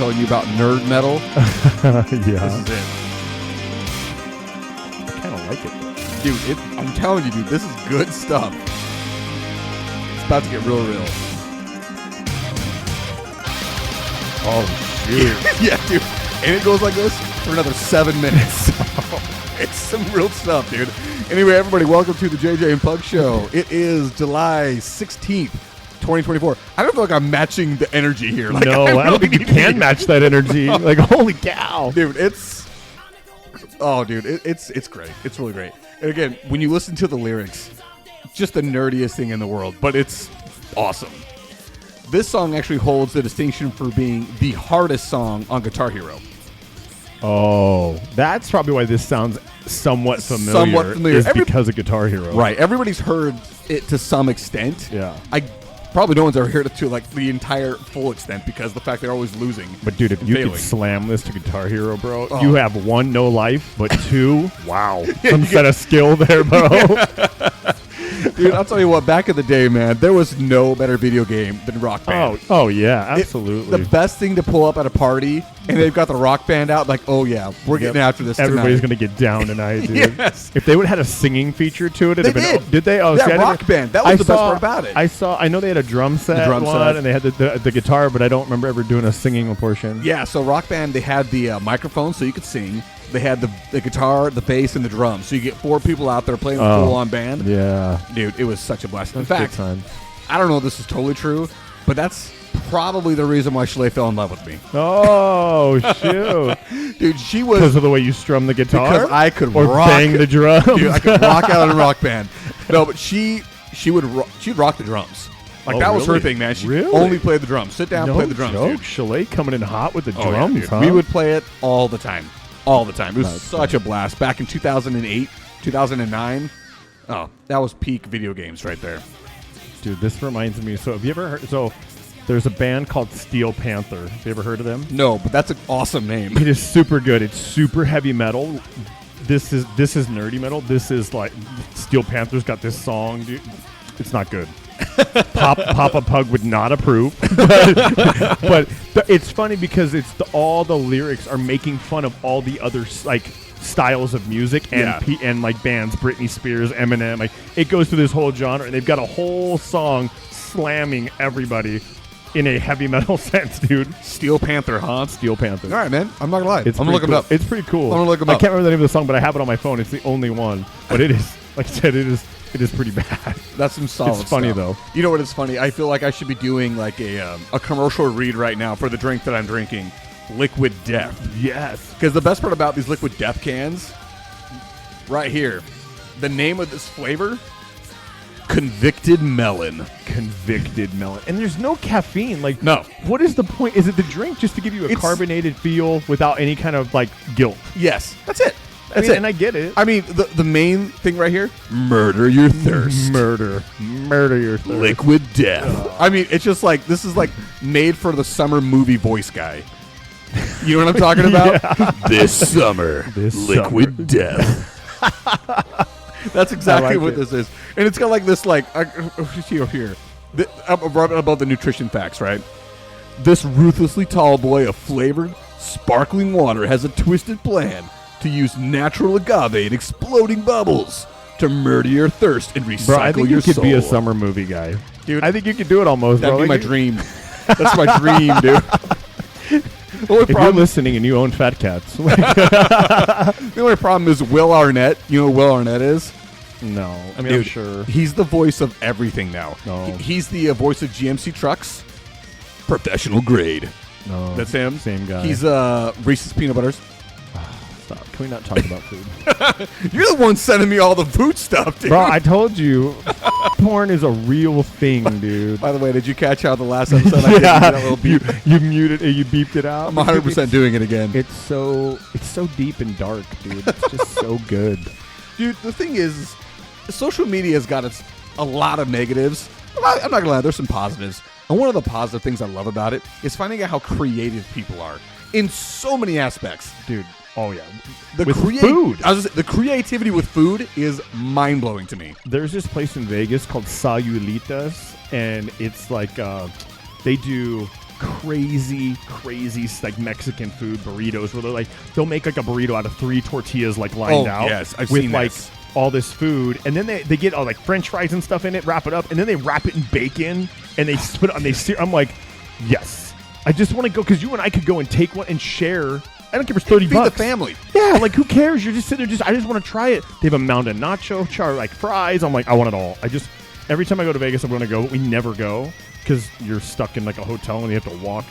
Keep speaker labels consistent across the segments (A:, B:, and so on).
A: telling you about nerd metal.
B: Yeah.
A: This is it.
B: I kind of like it.
A: Dude, I'm telling you, dude, this is good stuff. It's about to get real.
B: Oh, shoot.
A: Yeah, dude. And it goes like this for another 7 minutes. It's some real stuff, dude. Anyway, everybody, welcome to the JJ and Pug Show. It is July 16th, 2024. I don't feel like I'm matching the energy here. Like,
B: No, I don't think you can match that energy. Like, holy cow.
A: Dude, it's great. It's really great. And again, when you listen to the lyrics, it's just the nerdiest thing in the world, but it's awesome. This song actually holds the distinction for being the hardest song on Guitar Hero.
B: Oh, that's probably why this sounds somewhat familiar. Is because of Guitar Hero.
A: Right. Everybody's heard it to some extent.
B: Yeah.
A: Probably no one's ever heard it to like the entire full extent because the fact they're always losing.
B: But dude, if you could slam this to Guitar Hero, bro, you have 1, no life, but 2, wow, some set of skill there, bro.
A: Dude, I'll tell you what, back in the day, man, there was no better video game than Rock Band.
B: Oh yeah, absolutely.
A: The best thing to pull up at a party, and they've got the Rock Band out, like, oh yeah, we're getting after this
B: Everybody's
A: tonight.
B: going to get down tonight, dude.
A: Yes.
B: If they would have had a singing feature to it,
A: They did.
B: They? Oh,
A: yeah,
B: see,
A: Rock Band. That was the best part about it.
B: I know they had a drum set, and they had the guitar, but I don't remember ever doing a singing portion.
A: Yeah, so Rock Band, they had the microphone so you could sing. They had the guitar, the bass, and the drums. So you get 4 people out there playing a full-on band.
B: Yeah.
A: Dude, it was such a blast. In
B: That's
A: fact, I don't know if this is totally true, but that's probably the reason why Shalay fell in love with me.
B: Oh, shoot.
A: Dude, she was...
B: Because of the way you strum the guitar?
A: Because I could
B: bang the drums?
A: Dude, I could rock out in a Rock Band. No, but she'd rock the drums. Like, that was her thing, man. She only played the drums. Sit down, play the drums, dude.
B: Shalay coming in hot with the drums,
A: yeah,
B: huh?
A: We would play it all the time. All the time. It was such a blast. Back in 2008, 2009. Oh, that was peak video games right there.
B: Dude, this reminds me. So have you ever heard? So there's a band called Steel Panther. Have you ever heard of them?
A: No, but that's an awesome name.
B: It is super good. It's super heavy metal. This is nerdy metal. This is like Steel Panther's got this song, dude. It's not good. Papa Pug would not approve, but it's funny because all the lyrics are making fun of all the other like styles of music and like bands, Britney Spears, Eminem. Like it goes through this whole genre, and they've got a whole song slamming everybody in a heavy metal sense, dude.
A: Steel Panther, huh?
B: Steel Panther.
A: All right, man. I'm not gonna lie. I'm gonna look
B: cool.
A: it up.
B: It's pretty cool.
A: I'm gonna look it up.
B: I can't remember the name of the song, but I have it on my phone. It's the only one, but it is, like I said, it is pretty bad.
A: That's some solid
B: It's funny,
A: stuff.
B: though.
A: You know what is funny? I feel like I should be doing like a commercial read right now for the drink that I'm drinking, Liquid Death.
B: Yes.
A: Because the best part about these Liquid Death cans, right here, the name of this flavor, Convicted Melon.
B: Convicted Melon. And there's no caffeine. Like,
A: no.
B: What is the point? Is it the drink just to give you a carbonated feel without any kind of, like, guilt?
A: Yes. That's it.
B: That's it. And I get it.
A: I mean, the main thing right here, murder your thirst.
B: Murder your thirst.
A: Liquid Death. I mean, it's just like, this is like made for the summer movie voice guy. You know what I'm talking about?
B: Yeah.
A: This summer, Liquid Death. That's exactly what this is. And it's got like this, like, here. Right above the nutrition facts, right? This ruthlessly tall boy of flavored, sparkling water has a twisted plan to use natural agave and exploding bubbles to murder your thirst and recycle your soul.
B: Bro, I think you could be a summer movie guy.
A: Dude,
B: I think you could do it almost,
A: that'd
B: bro.
A: be my dream. That's my dream, dude.
B: If you're listening and you own Fat Cats.
A: The only problem is Will Arnett. You know who Will Arnett is?
B: No. I mean,
A: Dude,
B: I'm sure.
A: He's the voice of everything now.
B: No.
A: He's the voice of GMC trucks. Professional grade.
B: No.
A: That's him.
B: Same guy.
A: He's Reese's Peanut Butters.
B: Stop. Can we not talk about food?
A: You're the one sending me all the food stuff, dude.
B: Bro, I told you. Porn is a real thing, dude.
A: By the way, did you catch how the last episode I did that little beep?
B: You muted it. You beeped it out.
A: I'm 100% doing it again.
B: It's so deep and dark, dude. It's just so good.
A: Dude, the thing is, social media has got a lot of negatives. I'm not going to lie, there's some positives. And one of the positive things I love about it is finding out how creative people are in so many aspects.
B: Dude, oh yeah.
A: With food. The creativity with food is mind-blowing to me.
B: There's this place in Vegas called Sayulitas, and it's like they do crazy like Mexican food burritos where they'll make like a burrito out of 3 tortillas like lined out.
A: Yes, I've
B: with
A: seen
B: like
A: this.
B: all this food, and then they get all like French fries and stuff in it, wrap it up, and then they wrap it in bacon and they put it on. I'm like, yes, I just want to go because you and I could go and take one and share. I don't care if it's $30.
A: Feed the family.
B: Yeah, like who cares? You're just sitting there. I just want to try it. They have a mountain nacho char, like fries. I'm like, I want it all. Every time I go to Vegas, I'm going to go. But we never go because you're stuck in like a hotel and you have to walk.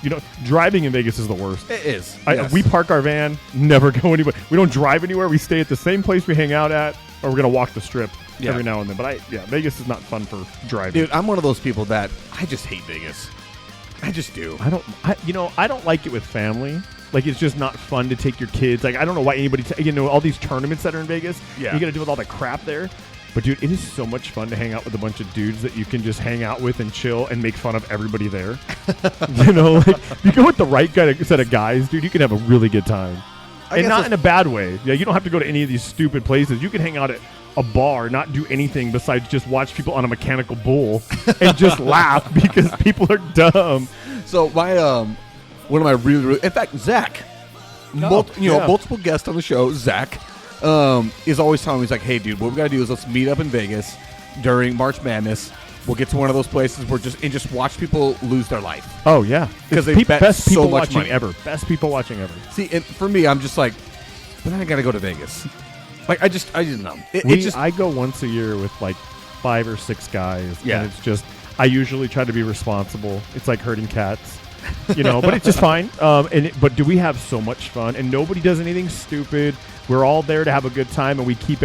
B: Driving in Vegas is the worst.
A: It is.
B: Yes. We park our van, never go anywhere. We don't drive anywhere. We stay at the same place we hang out at, or we're going to walk the strip every now and then. But Vegas is not fun for driving.
A: Dude, I'm one of those people that I just hate Vegas. I just do.
B: I don't like it with family. Like, it's just not fun to take your kids. Like, I don't know why anybody, all these tournaments that are in Vegas, you got to deal with all the crap there. But, dude, it is so much fun to hang out with a bunch of dudes that you can just hang out with and chill and make fun of everybody there. You go with the right set of guys, dude, you can have a really good time. And not in a bad way. Yeah, you don't have to go to any of these stupid places. You can hang out at a bar, not do anything besides just watch people on a mechanical bull and just laugh because people are dumb.
A: So, one of my really, in fact, Zach, multiple guests on the show, Zach, is always telling me, he's like, hey, dude, what we got to do is let's meet up in Vegas during March Madness. We'll get to one of those places where just watch people lose their life.
B: Oh, yeah.
A: Because they bet
B: best people
A: so much
B: watching
A: money.
B: ever. Best people watching ever.
A: See, and for me, I'm just like, but then I got to go to Vegas. Like, I just know.
B: I go once a year with like 5 or 6 guys.
A: Yeah.
B: And it's just, I usually try to be responsible. It's like herding cats. But it's just fine. But do we have so much fun? And nobody does anything stupid. We're all there to have a good time, and we keep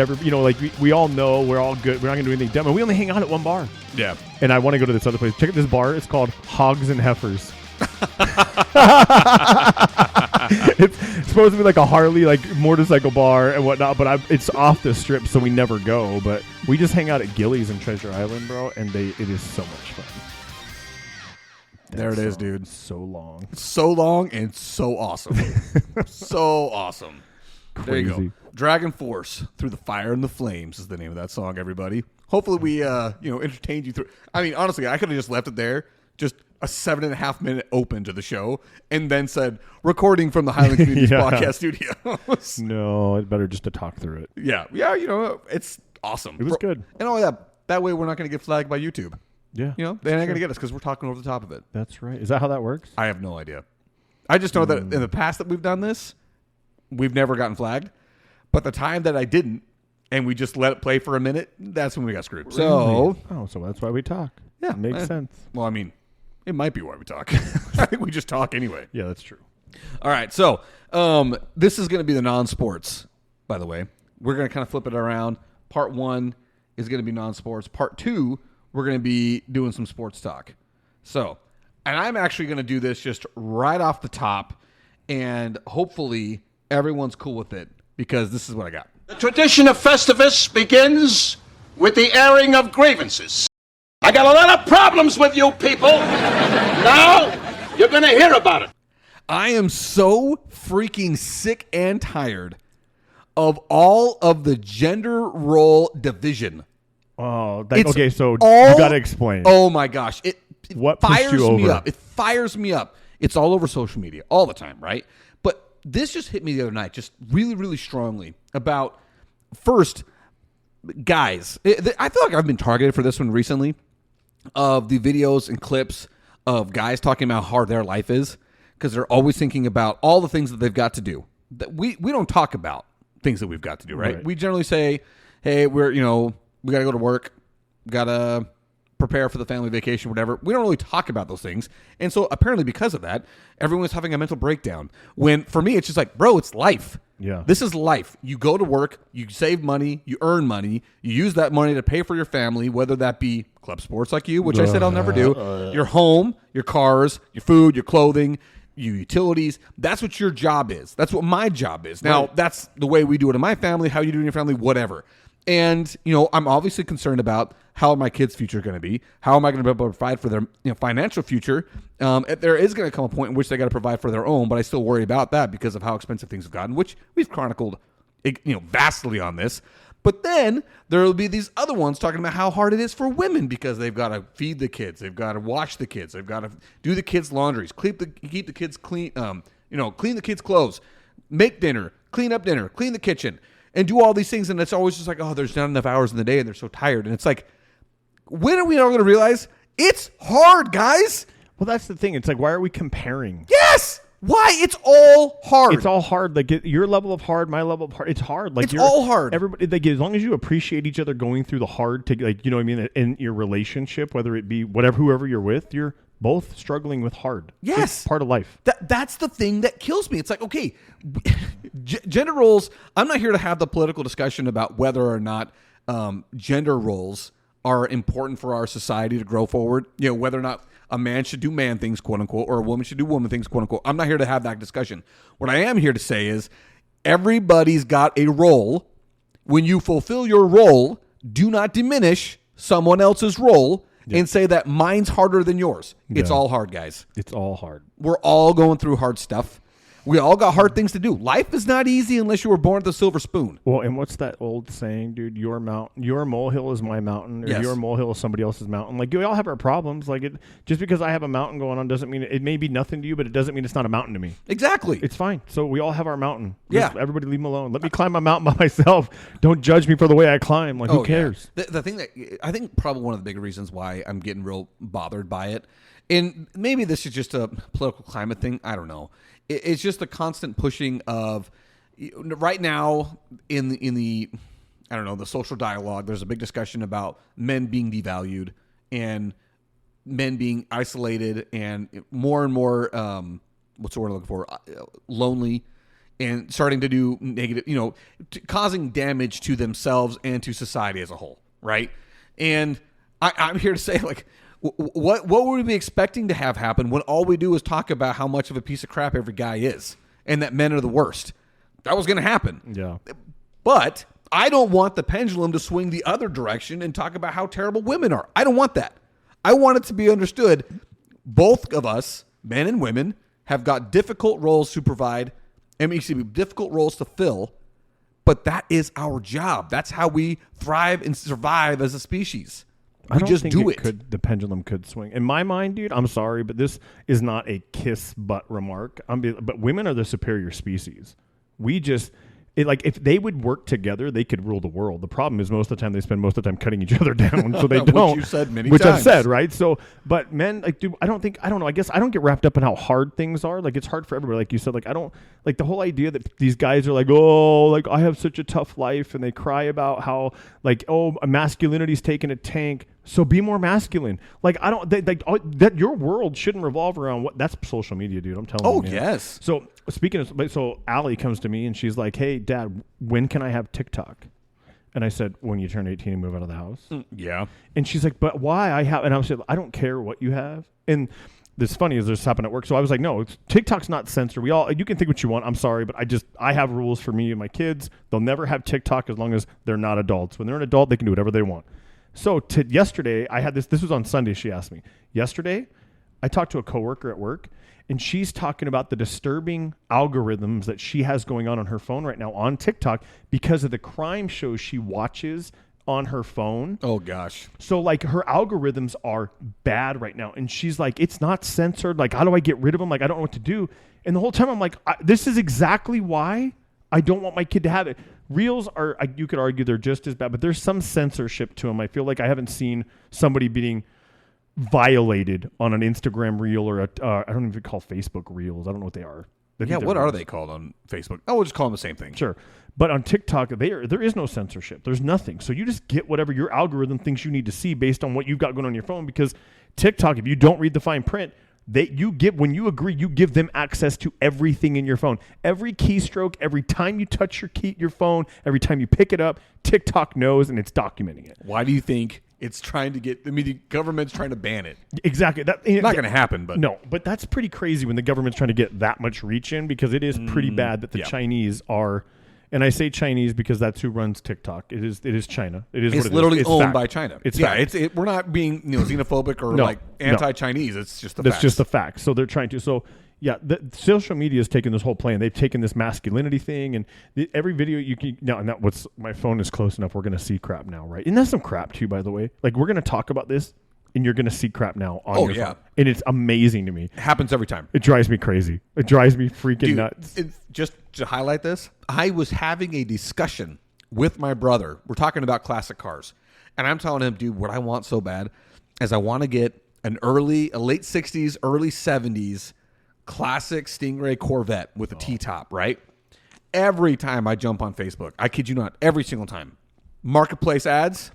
B: we all know we're all good. We're not gonna do anything dumb, and we only hang out at one bar.
A: Yeah.
B: And I want to go to this other place. Check out this bar. It's called Hogs and Heifers. It's supposed to be like a Harley, like motorcycle bar and whatnot, but it's off the strip, so we never go. But we just hang out at Gillies and Treasure Island, bro, and it is so much fun.
A: There it is, dude.
B: So long.
A: So long and so awesome. So awesome.
B: Crazy.
A: There you go. Dragon Force, Through the Fire and the Flames is the name of that song, everybody. Hopefully we, entertained you through. I mean, honestly, I could have just left it there, just a 7.5 minute open to the show, and then said, recording from the Highland Communities Podcast Studios.
B: No, it's better just to talk through it.
A: Yeah, it's awesome.
B: It was good.
A: And all that way we're not going to get flagged by YouTube.
B: Yeah.
A: They're not going to get us because we're talking over the top of it.
B: That's right. Is that how that works?
A: I have no idea. I just know that in the past that we've done this, we've never gotten flagged. But the time that I didn't, and we just let it play for a minute, that's when we got screwed.
B: So that's why we talk.
A: Yeah.
B: Makes sense.
A: Well, I mean, it might be why we talk. I think we just talk anyway.
B: Yeah, that's true.
A: All right. So this is going to be the non-sports, by the way. We're going to kind of flip it around. Part 1 is going to be non-sports. Part 2, we're going to be doing some sports talk. So, and I'm actually going to do this just right off the top, and hopefully everyone's cool with it, because this is what I got.
C: The tradition of Festivus begins with the airing of grievances. I got a lot of problems with you people. Now, you're going to hear about it.
A: I am so freaking sick and tired of all of the gender role division.
B: Oh, okay, so you got to explain.
A: Oh, my gosh.
B: What
A: fires
B: pushed you
A: me
B: over?
A: up. It fires me up. It's all over social media all the time, right? But this just hit me the other night, just really, really strongly about, first, guys. I feel like I've been targeted for this one recently, of the videos and clips of guys talking about how hard their life is, because they're always thinking about all the things that they've got to do. That we don't talk about things that we've got to do, right? We generally say, hey, we got to go to work, got to prepare for the family vacation, whatever. We don't really talk about those things. And so apparently because of that, everyone's having a mental breakdown. When for me, it's just like, bro, it's life.
B: Yeah.
A: This is life. You go to work, you save money, you earn money, you use that money to pay for your family, whether that be club sports like you, which I said I'll never do, your home, your cars, your food, your clothing, your utilities. That's what your job is. That's what my job is. Now, that's the way we do it in my family, how you do it in your family, whatever. And, I'm obviously concerned about how my kids' future going to be. How am I going to be able to provide for their financial future? There is going to come a point in which they got to provide for their own, but I still worry about that because of how expensive things have gotten, which we've chronicled, vastly on this. But then there will be these other ones talking about how hard it is for women because they've got to feed the kids, they've got to wash the kids, they've got to do the kids' laundries, keep the kids clean, clean the kids' clothes, make dinner, clean the kitchen, and do all these things. And it's always just like, oh, there's not enough hours in the day, and they're so tired. And it's like, when are we all going to realize it's hard, guys?
B: Well, that's the thing. It's like, why are we comparing?
A: Yes. Why? It's all hard.
B: It's all hard. Like your level of hard, my level of hard. It's hard. Like
A: it's all hard.
B: Everybody, like, as long as you appreciate each other going through the hard, to like, you know what I mean, in your relationship, whether it be whoever you're with, you're both struggling with hard.
A: Yes,
B: it's part of life.
A: That's the thing that kills me. It's like, okay, gender roles. I'm not here to have the political discussion about whether or not gender roles are important for our society to grow forward. You know, whether or not a man should do man things, quote unquote, or a woman should do woman things, quote unquote. I'm not here to have that discussion. What I am here to say is everybody's got a role. When you fulfill your role, do not diminish someone else's role and say that mine's harder than yours. It's all hard, guys.
B: It's all hard.
A: We're all going through hard stuff. We all got hard things to do. Life is not easy unless you were born with a silver spoon.
B: Well, and what's that old saying, dude? Your molehill is my mountain, or your molehill is somebody else's mountain. Like, we all have our problems. Like, just because I have a mountain going on doesn't mean it may be nothing to you, but it doesn't mean it's not a mountain to me.
A: Exactly.
B: It's fine. So we all have our mountain. Just everybody leave me alone. Let me climb my mountain by myself. Don't judge me for the way I climb. Like, who cares?
A: Yeah. The thing that I think probably one of the bigger reasons why I'm getting real bothered by it, and maybe this is just a political climate thing. I don't know. It's just the constant pushing of right now in the I don't know, the social dialogue. There's a big discussion about men being devalued and men being isolated and more, what's the word I'm looking for? Lonely, and starting to do negative, causing damage to themselves and to society as a whole. Right. And I'm here to say, like, what would we be expecting to have happen when all we do is talk about how much of a piece of crap every guy is and that men are the worst? That was going to happen.
B: Yeah.
A: But I don't want the pendulum to swing the other direction and talk about how terrible women are. I don't want that. I want it to be understood both of us, men and women, have got difficult roles to provide, difficult roles to fill, but that is our job. That's how we thrive and survive as a species.
B: I don't think the pendulum could swing. In my mind, dude, I'm sorry, but this is not a kiss butt remark. But women are the superior species. If they would work together, they could rule the world. The problem is most of the time they spend most of the time cutting each other down, so they don't.
A: Which you said many
B: times.
A: Which
B: I've said, right? So, but men, like, dude, I don't know. I guess I don't get wrapped up in how hard things are. Like, it's hard for everybody. Like you said, like, I don't like the whole idea that these guys are like, oh, like, I have such a tough life, and they cry about how, like, oh, masculinity's taking a tank. So be more masculine. Like, I don't that your world shouldn't revolve around what. That's social media, dude. I'm telling you.
A: Oh, yes.
B: So speaking of, so Allie comes to me and she's like, "Hey, Dad, when can I have TikTok?" And I said, "When you turn 18 and move out of the house."
A: Yeah. And
B: she's like, "But why?" And I was like, "I don't care what you have." And this funny is this happened at work. So I was like, "No, TikTok's not censored. You can think what you want. I'm sorry, but I have rules for me and my kids. They'll never have TikTok as long as they're not adults. When they're an adult, they can do whatever they want." So yesterday, I had this was on Sunday, she asked me. Yesterday, I talked to a coworker at work, and she's talking about the disturbing algorithms that she has going on her phone right now on TikTok because of the crime shows she watches on her phone.
A: Oh, gosh.
B: So, like, her algorithms are bad right now. And she's like, it's not censored. Like, how do I get rid of them? Like, I don't know what to do. And the whole time I'm like, this is exactly why I don't want my kid to have it. Reels are, you could argue they're just as bad, but there's some censorship to them. I feel like I haven't seen somebody being violated on an Instagram reel or I don't even call Facebook reels. I don't know what they are.
A: What are they called on Facebook? Oh, we'll just call them the same thing.
B: Sure. But on TikTok, there is no censorship. There's nothing. So you just get whatever your algorithm thinks you need to see based on what you've got going on your phone, because TikTok, if you don't read the fine print, when you agree, you give them access to everything in your phone. Every keystroke, every time you touch your phone, every time you pick it up, TikTok knows and it's documenting it.
A: Why do you think it's trying to the government's trying to ban it?
B: Exactly.
A: Not going to happen, but
B: no. But that's pretty crazy when the government's trying to get that much reach in, because it is pretty bad that the Chinese are. And I say Chinese because that's who runs TikTok. It is China.
A: It's literally owned by China.
B: We're
A: not being xenophobic or anti-Chinese. It's just a fact.
B: That's just a fact. So they're trying to. So Yeah, the social media has taken this whole plan. They've taken this masculinity thing, and every video you can now. My phone is close enough. We're going to see crap now, right? And that's some crap too, by the way. Like we're going to talk about this, and you're going to see crap now on your phone, and it's amazing to me.
A: It happens every time.
B: It drives me crazy. It drives me freaking nuts.
A: Just to highlight this, I was having a discussion with my brother. We're talking about classic cars, and I'm telling him, dude, what I want so bad is I want to get a late '60s, early '70s. Classic Stingray Corvette with a T-top, right? Every time I jump on Facebook, I kid you not, every single time, marketplace ads,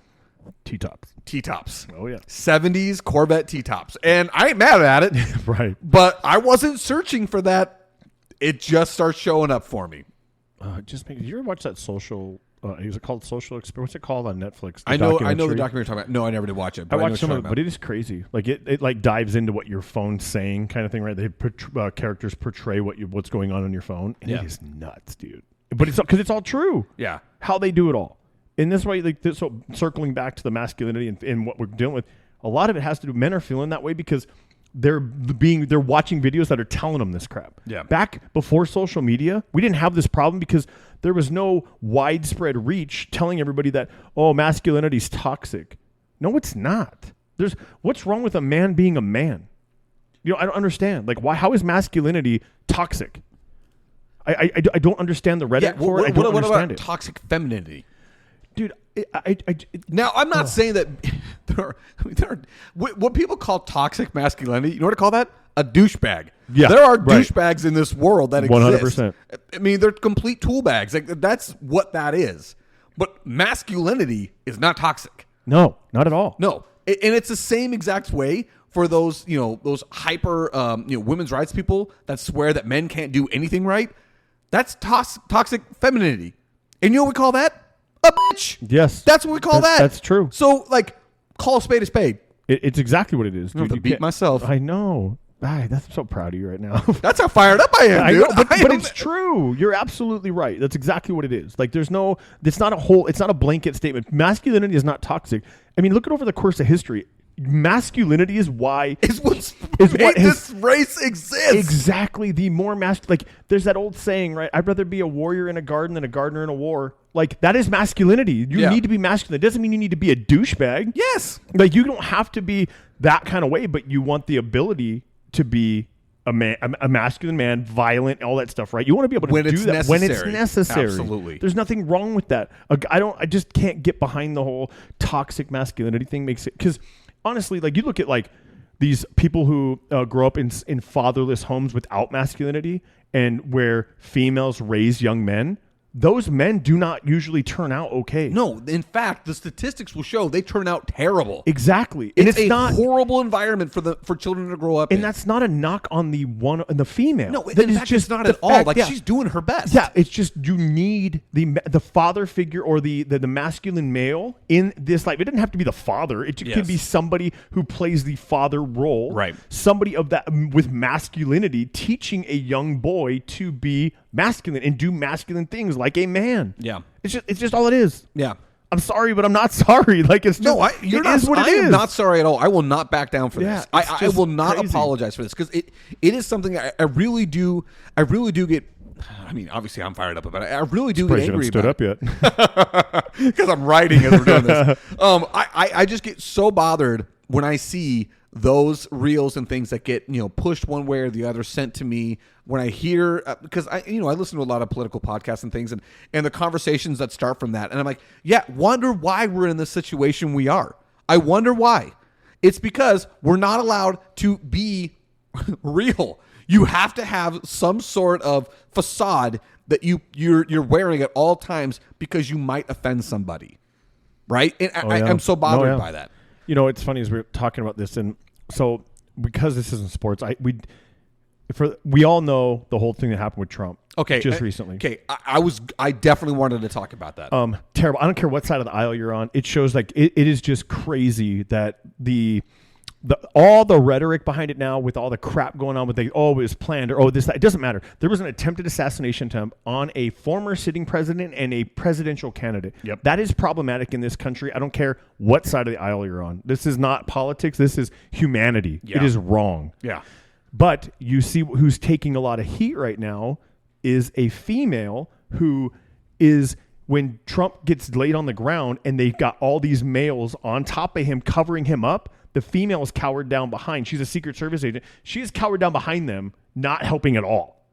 A: T-tops.
B: Oh, yeah.
A: 70s Corvette T-tops. And I ain't mad at it.
B: Right.
A: But I wasn't searching for that. It just starts showing up for me.
B: Did you ever watch that social... is it called Social Experience? What's it called on Netflix?
A: I know the documentary you're talking about. No, I never did watch it.
B: I watched some of it, but it is crazy. Like it like dives into what your phone's saying, kind of thing, right? They characters portray what's going on your phone, and it is nuts, dude. But it's because it's all true.
A: Yeah, how
B: they do it all in this way. Like so, circling back to the masculinity and what we're dealing with, a lot of it has to do. Men are feeling that way because they're watching videos that are telling them this crap.
A: Yeah.
B: Back before social media, we didn't have this problem because there was no widespread reach telling everybody that, masculinity is toxic. No, it's not. What's wrong with a man being a man? I don't understand. Like, why? How is masculinity toxic? I don't understand the Reddit for it. I don't understand it.
A: Toxic femininity?
B: Dude,
A: now, I'm not saying that there are what people call toxic masculinity. You know what I call that? A douchebag.
B: Yeah,
A: there are douchebags in this world that exist.
B: 100%.
A: I mean, they're complete tool bags. Like that's what that is. But masculinity is not toxic.
B: No, not at all.
A: No, and it's the same exact way for those hyper women's rights people that swear that men can't do anything right. That's toxic femininity. And you know what we call that? A bitch.
B: Yes.
A: That's what we call that.
B: That's true.
A: So, call a spade a spade.
B: It's exactly what it is.
A: I have to beat myself.
B: I know. I'm so proud of you right now.
A: That's how fired up I am, dude.
B: I know, but it's true. You're absolutely right. That's exactly what it is. Like, it's not a blanket statement. Masculinity is not toxic. I mean, look at over the course of history. Masculinity is what
A: this race exists.
B: Exactly. The more like there's that old saying, right? I'd rather be a warrior in a garden than a gardener in a war. Like that is masculinity. You need to be masculine. It doesn't mean you need to be a douchebag.
A: Yes.
B: Like you don't have to be that kind of way, but you want the ability to be a man, a masculine man, violent, all that stuff, right? You want to be able to do that when it's necessary.
A: Absolutely.
B: There's nothing wrong with that. I just can't get behind the whole toxic masculinity thing. Makes it because honestly, like you look at like these people who grow up in fatherless homes without masculinity and where females raise young men. Those men do not usually turn out okay.
A: No, in fact, the statistics will show they turn out terrible.
B: Exactly.
A: And it's not horrible environment for children to grow up in.
B: And that's not a knock on the female.
A: No, in fact, it's not at all. She's doing her best.
B: Yeah, it's just you need the father figure or the masculine male in this life. It doesn't have to be the father. It could be somebody who plays the father role.
A: Right.
B: Somebody of that with masculinity teaching a young boy to be masculine and do masculine things like a man.
A: Yeah.
B: It's just all it is.
A: Yeah.
B: I'm sorry, but I'm not sorry. Like it's just,
A: you're not. I am not sorry at all. I will not back down for this. I will not apologize for this because it is something I really do. I really do get. I mean, obviously, I'm fired up about it. I really do get angry
B: about it.
A: Stood up yet? Because I'm writing as we're doing this. I just get so bothered when I see those reels and things that get pushed one way or the other sent to me when I hear because I listen to a lot of political podcasts and things and the conversations that start from that and I'm like, wonder why we're in the situation we are. I wonder why. It's because we're not allowed to be real. You have to have some sort of facade that you're wearing at all times because you might offend somebody, right? And I'm so bothered by that.
B: It's funny as we're talking about this, and so because this isn't sports, we all know the whole thing that happened with Trump.
A: Okay,
B: just recently.
A: Okay, I definitely wanted to talk about that.
B: Terrible. I don't care what side of the aisle you're on. It shows like it is just crazy that all the rhetoric behind it now with all the crap going on with it was planned or this that. It doesn't matter. There was an attempted assassination attempt on a former sitting president and a presidential candidate.
A: Yep.
B: That is problematic in this country. I don't care what side of the aisle you're on. This is not politics. This is humanity.
A: Yeah.
B: It is wrong.
A: Yeah.
B: But you see who's taking a lot of heat right now is a female who is, when Trump gets laid on the ground and they've got all these males on top of him covering him up, the female is cowered down behind. She's a Secret Service agent. She is cowered down behind them, not helping at all.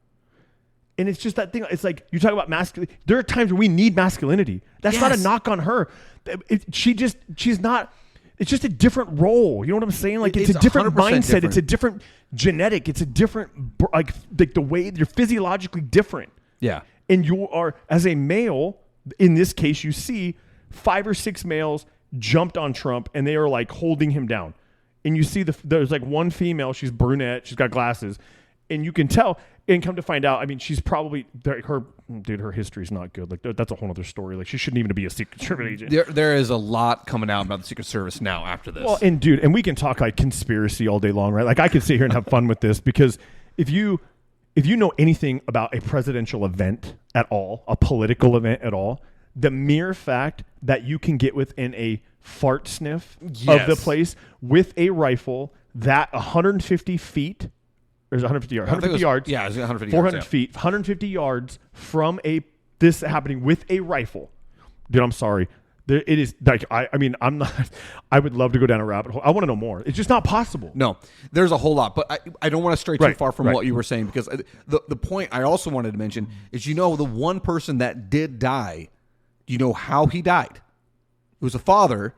B: And it's just that thing. It's like you talk about masculinity. There are times where we need masculinity. That's not a knock on her. She's not. It's just a different role. You know what I'm saying? Like it's a different mindset. Different. It's a different genetic. It's a different like the way you're physiologically different.
A: Yeah.
B: And you are, as a male, in this case, you see 5 or 6 males jumped on Trump and they are like holding him down. And you see there's like one female. She's brunette. She's got glasses, and you can tell. And come to find out, I mean, she's probably her history's not good. Like that's a whole other story. Like she shouldn't even be a Secret Service agent.
A: There is a lot coming out about the Secret Service now after this.
B: Well, and we can talk like conspiracy all day long, right? Like I could sit here and have fun with this because if you know anything about a presidential event at all, a political event at all, the mere fact that you can get within a fart sniff of the place with a rifle that 150 feet. There's 150 yards. 150 yards.
A: Yeah, it's 150
B: 400
A: yards,
B: feet. 150 yards from this happening with a rifle. Dude, I'm sorry. It is like I mean, I'm not. I would love to go down a rabbit hole. I want to know more. It's just not possible.
A: No, there's a whole lot, but I don't want to stray too far from what you were saying because the point I also wanted to mention is the one person that did die. You know how he died? It was a father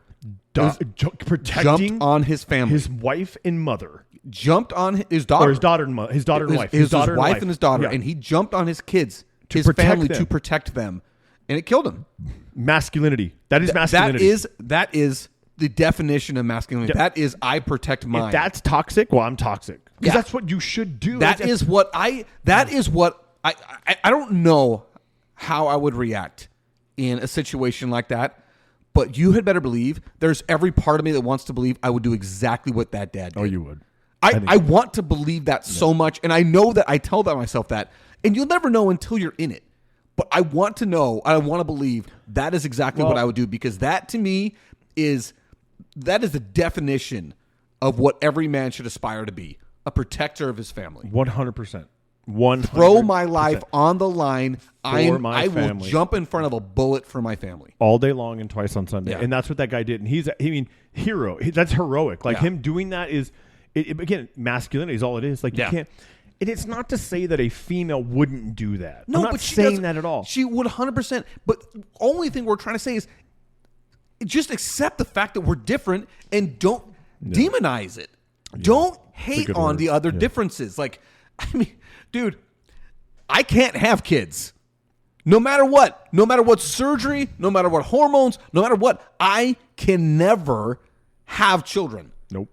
B: protecting
A: jumped on his family,
B: his wife and mother.
A: Jumped on his daughter,
B: or his daughter and wife, his
A: wife and his daughter, and he jumped on his kids, his family to protect them, and it killed him.
B: Masculinity. That is masculinity.
A: That is the definition of masculinity. Yeah. That is I protect mine.
B: If that's toxic, well, I'm toxic because that's what you should do.
A: That is what I don't know how I would react in a situation like that. But you had better believe there's every part of me that wants to believe I would do exactly what that dad did.
B: Oh, you would.
A: I want to believe that so much, and I know that I tell myself that, and you'll never know until you're in it. But I want to know, I want to believe that is exactly what I would do, because that to me is the definition of what every man should aspire to be, a protector of his family.
B: 100%.
A: Throw my life on the line. I will jump in front of a bullet for my family.
B: All day long and twice on Sunday. Yeah. And that's what that guy did. And hero. That's heroic. Like him doing that is... again, masculinity is all it is. Like you can't, and it's not to say that a female wouldn't do that.
A: No,
B: I'm not
A: but
B: saying that at all.
A: She would 100%. But only thing we're trying to say is just accept the fact that we're different and don't demonize it. Yeah. Don't hate on the other differences. Like, I mean, dude, I can't have kids. No matter what surgery, no matter what hormones, no matter what, I can never have children.
B: Nope.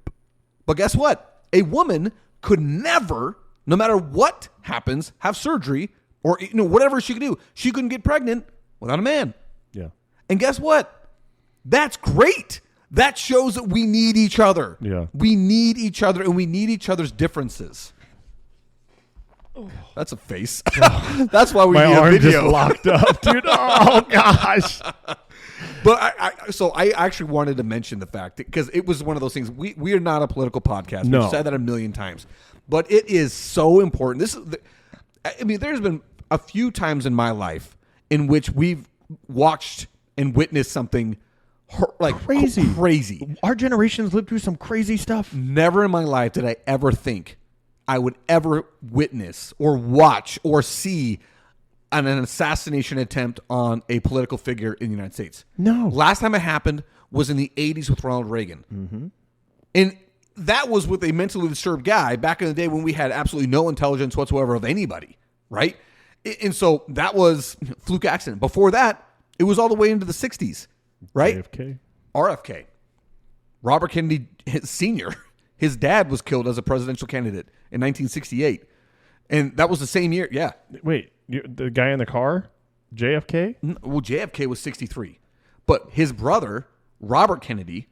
A: But guess what? A woman could never, no matter what happens, have surgery or whatever she could do. She couldn't get pregnant without a man.
B: Yeah.
A: And guess what? That's great. That shows that we need each other.
B: Yeah.
A: We need each other, and we need each other's differences. That's a face. That's why we need a video.
B: My arm just locked up, dude. Oh gosh.
A: But I actually wanted to mention the fact that, because it was one of those things. We are not a political podcast.
B: No.
A: We've said that a million times, but it is so important. There's been a few times in my life in which we've watched and witnessed something like crazy.
B: Our generation's lived through some crazy stuff.
A: Never in my life did I ever think I would ever witness or watch or see an assassination attempt on a political figure in the United States.
B: No.
A: Last time it happened was in the 80s with Ronald Reagan.
B: Mm-hmm.
A: And that was with a mentally disturbed guy back in the day when we had absolutely no intelligence whatsoever of anybody, right? And so that was fluke accident. Before that, it was all the way into the 60s, right? RFK. Robert Kennedy Sr., his dad was killed as a presidential candidate in 1968. And that was the same year. Yeah.
B: Wait, the guy in the car? JFK?
A: Well, JFK was 63. But his brother, Robert Kennedy,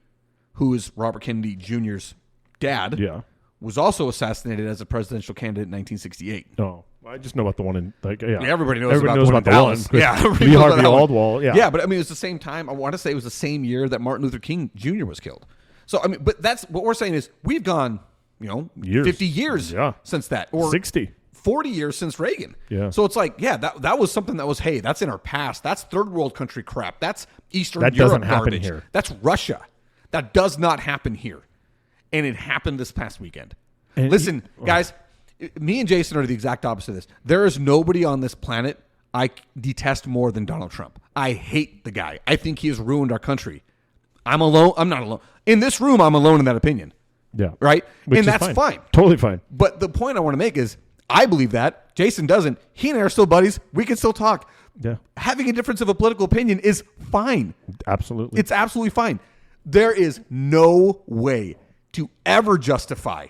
A: who is Robert Kennedy Jr.'s dad, was also assassinated as a presidential candidate in 1968.
B: No. I just know about the one in,
A: everybody knows about the
B: one.
A: Yeah.
B: Lee Harvey Oswald. Yeah.
A: Yeah, but I mean, it was the same time. I want to say it was the same year that Martin Luther King Jr. was killed. So, I mean, but that's what we're saying is we've gone
B: years.
A: 50 years since that. Or
B: 60.
A: 40 years since Reagan.
B: Yeah.
A: So it's like, that was something that was, hey, that's in our past. That's third world country crap. That's Eastern
B: Europe
A: garbage.
B: That doesn't happen here.
A: That's Russia. That does not happen here. And it happened this past weekend.
B: And
A: listen, guys, me and Jason are the exact opposite of this. There is nobody on this planet I detest more than Donald Trump. I hate the guy. I think he has ruined our country. I'm alone. I'm not alone. In this room, I'm alone in that opinion.
B: Yeah.
A: Right?
B: Which
A: and
B: is
A: that's fine.
B: Totally fine.
A: But the point I want to make is I believe that. Jason doesn't. He and I are still buddies. We can still talk.
B: Yeah.
A: Having a difference of a political opinion is fine.
B: Absolutely.
A: It's absolutely fine. There is no way to ever justify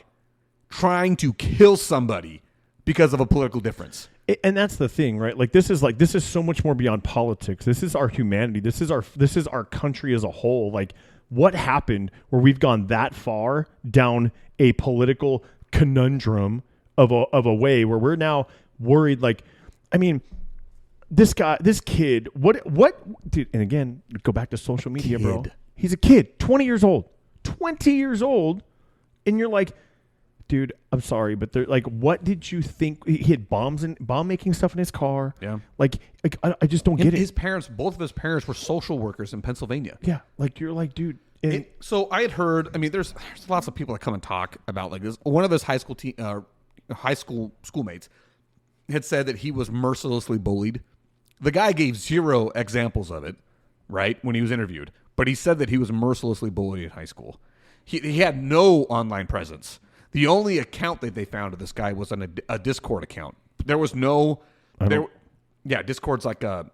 A: trying to kill somebody because of a political difference.
B: And that's the thing, right? This is so much more beyond politics. This is our humanity. This is our country as a whole. Like, what happened where we've gone that far down a political conundrum of a way where we're now worried? Like, I mean, this kid, what, dude, and again, go back to social media, bro. He's a kid, 20 years old, and you're like, dude, I'm sorry, but they're like, what did you think? He had bomb making stuff in his car.
A: Yeah.
B: Like I just don't get it.
A: His parents, both of his parents were social workers in Pennsylvania.
B: Yeah. Like, you're like, dude.
A: So I had heard, I mean, there's lots of people that come and talk about like this. One of his high school schoolmates had said that he was mercilessly bullied. The guy gave zero examples of it, right, when he was interviewed. But he said that he was mercilessly bullied in high school. He had no online presence. The only account that they found of this guy was on a Discord account. There was no... Discord's like a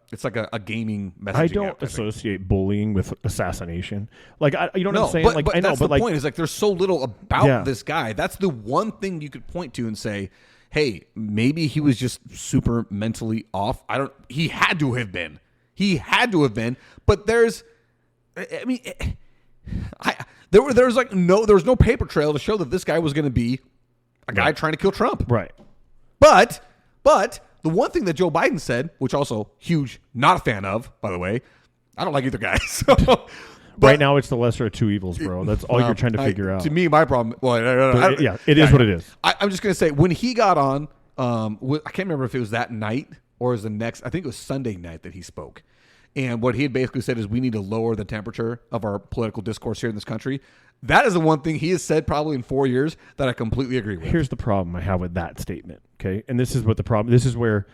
A: gaming messaging
B: I don't
A: app,
B: associate bullying with assassination. Like, you know what I'm saying?
A: But,
B: like,
A: but
B: I know,
A: that's
B: but
A: the point. Is like there's so little about this guy. That's the one thing you could point to and say, hey, maybe he was just super mentally off. He had to have been. But there's... I mean... There was no paper trail to show that this guy was going to be a guy trying to kill Trump.
B: Right.
A: But the one thing that Joe Biden said, which also huge, not a fan of, by the way, I don't like either guy. So,
B: right now, it's the lesser of two evils, bro. That's all you're trying to figure out.
A: To me, my problem. Well,
B: it is what it is.
A: I'm just going to say when he got on, I can't remember if it was that night or was the next. I think it was Sunday night that he spoke. And what he had basically said is we need to lower the temperature of our political discourse here in this country. That is the one thing he has said probably in 4 years that I completely agree with.
B: Here's the problem I have with that statement, okay? And this is what the problem... This is where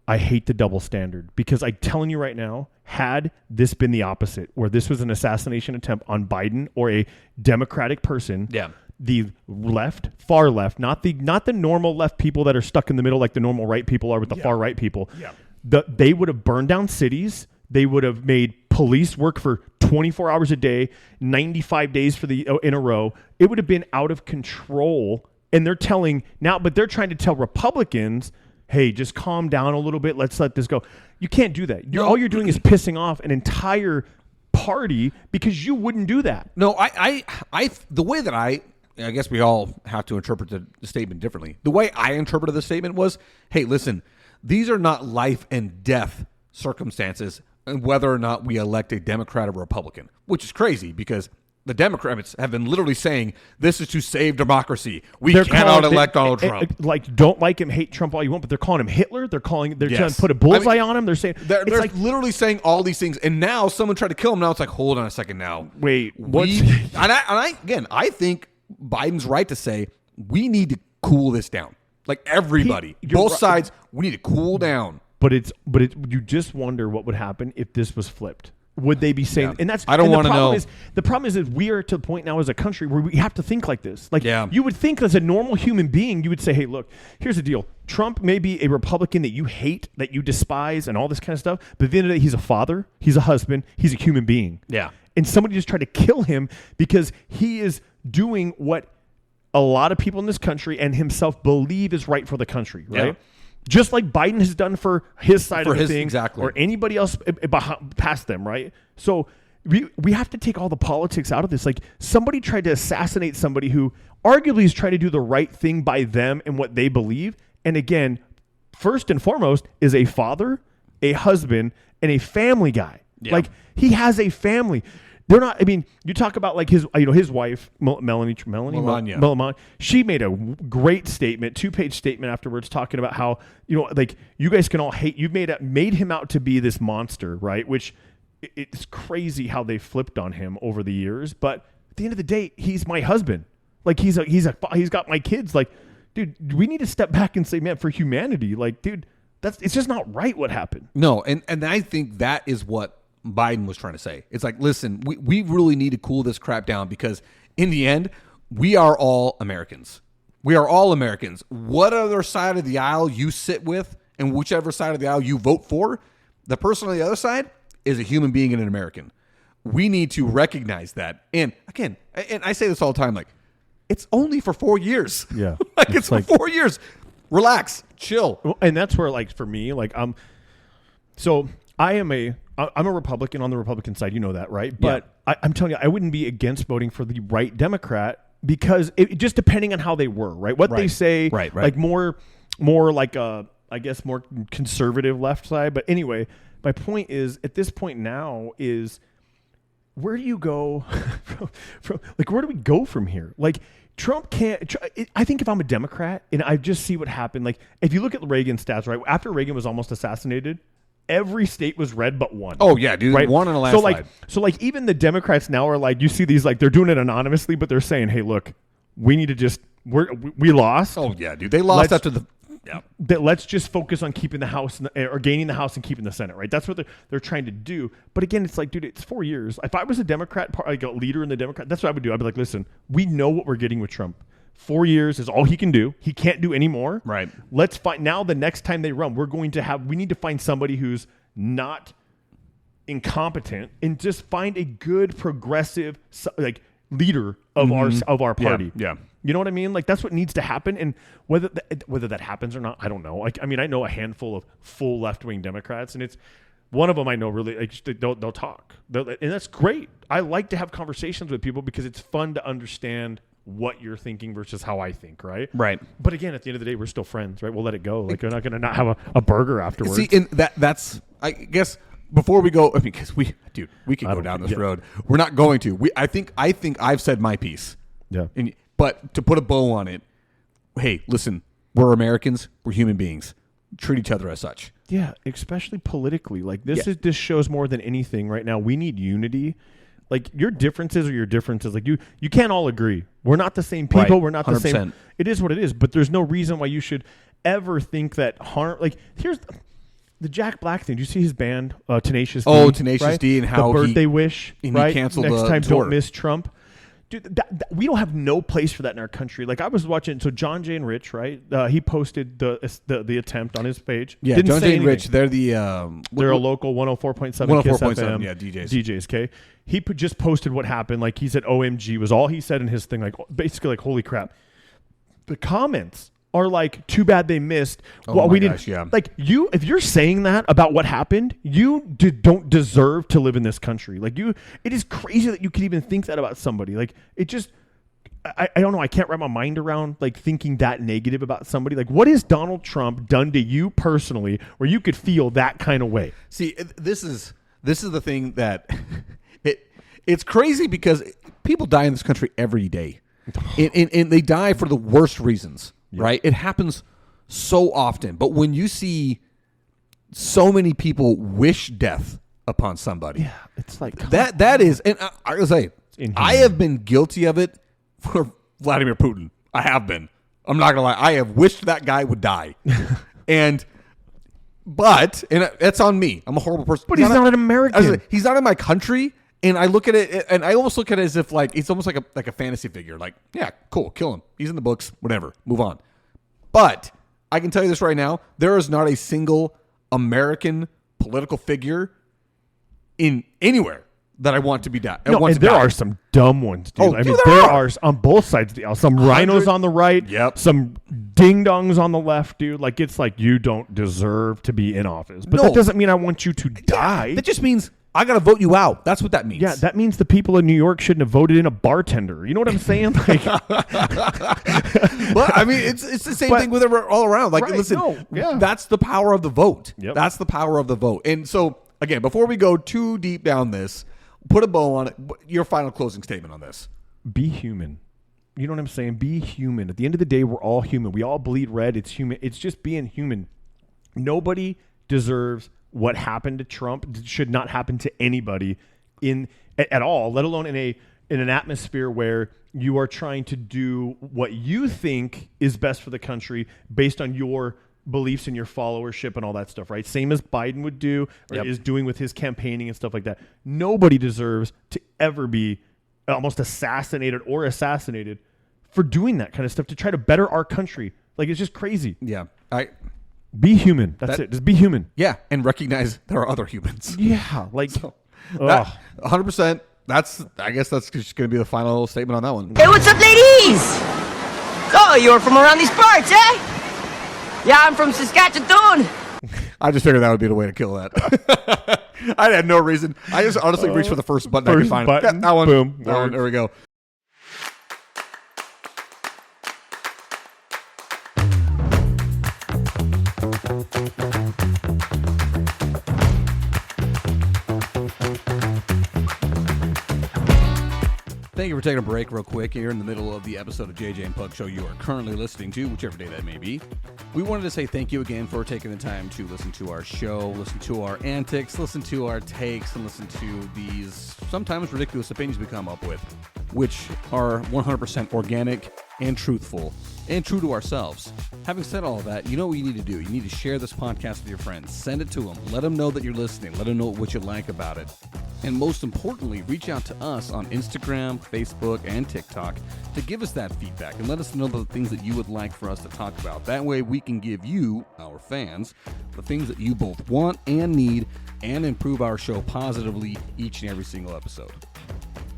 B: I hate the double standard. Because I'm telling you right now, had this been the opposite, where this was an assassination attempt on Biden or a Democratic person...
A: Yeah.
B: The left, far left, not the normal left people that are stuck in the middle like the normal right people are with the far right people.
A: Yeah.
B: They would have burned down cities... They would have made police work for 24 hours a day, 95 days in a row. It would have been out of control. And they're trying to tell Republicans, hey, just calm down a little bit. Let's let this go. You can't do that. All you're doing is pissing off an entire party because you wouldn't do that.
A: No, the way that I guess we all have to interpret the statement differently. The way I interpreted the statement was, hey, listen, these are not life and death circumstances, and whether or not we elect a Democrat or Republican, which is crazy because the Democrats have been literally saying this is to save democracy. They're cannot elect Donald Trump.
B: Like, don't like him, hate Trump all you want, but they're calling him Hitler. They're trying to put a bullseye on him. They're saying
A: they're like literally saying all these things, and now someone tried to kill him. Now it's like, hold on a second. Now
B: wait, what?
A: I think Biden's right to say we need to cool this down. Like everybody, both sides, we need to cool down.
B: But you just wonder what would happen if this was flipped. Would they be saying? And that's
A: I don't want to know.
B: The problem is that we are to the point now as a country where we have to think like this. Like you would think as a normal human being, you would say, "Hey, look, here's the deal. Trump may be a Republican that you hate, that you despise, and all this kind of stuff. But at the end of the day, he's a father, he's a husband, he's a human being.
A: Yeah.
B: And somebody just tried to kill him because he is doing what a lot of people in this country and himself believe is right for the country, right?" Yeah. Just like Biden has done for his side of the thing,
A: exactly.
B: Or anybody else past them, right? So we have to take all the politics out of this. Like somebody tried to assassinate somebody who arguably is trying to do the right thing by them and what they believe. And again, first and foremost is a father, a husband, and a family guy. Yeah. Like he has a family. They're not. I mean, you talk about like his wife, Melania. She made a great statement, 2-page statement afterwards, talking about how like you guys can all hate. You've made him out to be this monster, right? Which it's crazy how they flipped on him over the years. But at the end of the day, he's my husband. Like he's got my kids. Like, dude, we need to step back and say, man, for humanity, like, dude, it's just not right what happened.
A: No, and I think that is what Biden was trying to say. It's like, listen, we really need to cool this crap down because in the end, we are all Americans. We are all Americans. What other side of the aisle you sit with and whichever side of the aisle you vote for, the person on the other side is a human being and an American. We need to recognize that. And again, and I say this all the time, like, it's only for 4 years.
B: Yeah.
A: it's for 4 years. Relax, chill.
B: And that's where, like, for me, like, so I'm a Republican on the Republican side. You know that, right? But I'm telling you, I wouldn't be against voting for the right Democrat because it just depending on how they were, right? What they say,
A: right.
B: Like more like I guess more conservative left side. But anyway, my point is at this point now is where do you go from like where do we go from here? Like Trump can't. I think if I'm a Democrat and I just see what happened, like if you look at the Reagan stats, right after Reagan was almost assassinated. Every state was red but one.
A: Oh yeah, dude,
B: right?
A: One on the last
B: so like even the Democrats now are like, you see these like they're doing it anonymously, but they're saying, hey, look, we need to just we lost.
A: Oh yeah, dude, they lost after the. Yeah.
B: Let's just focus on keeping the House or gaining the House and keeping the Senate, right? That's what they're trying to do. But again, it's like, dude, it's 4 years. If I was a Democrat, like a leader in the Democrat, that's what I would do. I'd be like, listen, we know what we're getting with Trump. 4 years is all he can do. He can't do any more.
A: Right.
B: Let's find now the next time they run, we need to find somebody who's not incompetent and just find a good progressive like leader of our party.
A: Yeah.
B: You know what I mean? Like that's what needs to happen. And whether that happens or not, I don't know. Like, I mean, I know a handful of full left-wing Democrats and it's one of them I know really like they'll talk. And that's great. I like to have conversations with people because it's fun to understand what you're thinking versus how I think, right?
A: Right.
B: But again, at the end of the day, we're still friends, right? We'll let it go. Like, we're not going to not have a burger afterwards.
A: See, and that's, I guess, before we go, I mean, because we can go down this road. We're not going to. I think I've said my piece.
B: Yeah.
A: But to put a bow on it, hey, listen, we're Americans. We're human beings. Treat each other as such.
B: Yeah, especially politically. Like, this shows more than anything right now. We need unity. Like your differences are your differences. Like you can't all agree. We're not the same people. Right. We're not 100%. The same. It is what it is. But there's no reason why you should ever think that harm. Like here's the Jack Black thing. Do you see his band Tenacious D?
A: Oh, Tenacious
B: right?
A: D and how
B: the birthday wish.
A: And
B: right?
A: he canceled
B: next
A: the
B: time.
A: tour.
B: Don't miss Trump. Dude, we don't have no place for that in our country. Like I was watching, so John Jay and Rich, right? He posted the attempt on his page.
A: Yeah, John Jay and Rich, they're they're
B: a local 104.7 Kiss FM.
A: Yeah,
B: DJs. Okay, he just posted what happened. Like he said, "OMG" was all he said in his thing. Like basically, like holy crap. The comments are like, too bad they missed.
A: Oh my gosh, yeah.
B: Like if you're saying that about what happened, you don't deserve to live in this country. Like it is crazy that you could even think that about somebody. Like it just, I don't know. I can't wrap my mind around like thinking that negative about somebody. Like what has Donald Trump done to you personally where you could feel that kind of way?
A: See, this is the thing that it's crazy because people die in this country every day. And they die for the worst reasons. Yeah. Right? It happens so often. But when you see so many people wish death upon somebody,
B: yeah, it's like
A: that is, and I gotta say, I have been guilty of it for Vladimir Putin. I have been. I'm not gonna lie. I have wished that guy would die, but that's on me. I'm a horrible person.
B: But he's not an American.
A: He's not in my country. And I look at it, and I almost look at it as if like it's almost like a fantasy figure. Like, yeah, cool, kill him. He's in the books, whatever. Move on. But I can tell you this right now: there is not a single American political figure in anywhere that I want to be dead.
B: No, and there are some dumb ones, dude.
A: Oh,
B: I mean, there are on both sides of the aisle. Some rhinos on the right, some ding-dongs on the left, dude. Like, it's like you don't deserve to be in office. But that doesn't mean I want you to die.
A: That just means I got to vote you out. That's what that means.
B: Yeah, that means the people in New York shouldn't have voted in a bartender. You know what I'm saying? Like,
A: but I mean, it's the same thing with all around. Like, listen, that's the power of the vote.
B: Yep.
A: That's the power of the vote. And so, again, before we go too deep down this, put a bow on it. Your final closing statement on this.
B: Be human. You know what I'm saying? Be human. At the end of the day, we're all human. We all bleed red. It's human. It's just being human. Nobody deserves what happened to Trump. It should not happen to anybody at all, let alone in an atmosphere where you are trying to do what you think is best for the country based on your beliefs and your followership and all that stuff, right? Same as Biden would do or is doing with his campaigning and stuff like that. Nobody deserves to ever be almost assassinated for doing that kind of stuff to try to better our country. Like, it's just crazy.
A: Yeah.
B: Be human. That's it. Just be human.
A: Yeah. And recognize there are other humans.
B: Yeah. Like,
A: so, 100%. I guess that's just going to be the final statement on that one.
D: Hey, what's up, ladies? Oh, you're from around these parts, eh? Yeah, I'm from Saskatchewan.
A: I just figured that would be the way to kill that. I had no reason. I just honestly reached for the first button I could find.
B: Button.
A: That one.
B: Boom.
A: That one. There we go. Thank you for taking a break real quick here in the middle of the episode of JJ and Pug Show you are currently listening to, whichever day that may be. We wanted to say thank you again for taking the time to listen to our show, listen to our antics, listen to our takes, and listen to these sometimes ridiculous opinions we come up with, which are 100% organic and truthful and true to ourselves. Having said all of that, you know what you need to do. You need to share this podcast with your friends. Send it to them. Let them know that you're listening. Let them know what you like about it. And most importantly, reach out to us on Instagram, Facebook, and TikTok to give us that feedback and let us know the things that you would like for us to talk about. That way we can give you, our fans, the things that you both want and need and improve our show positively each and every single episode.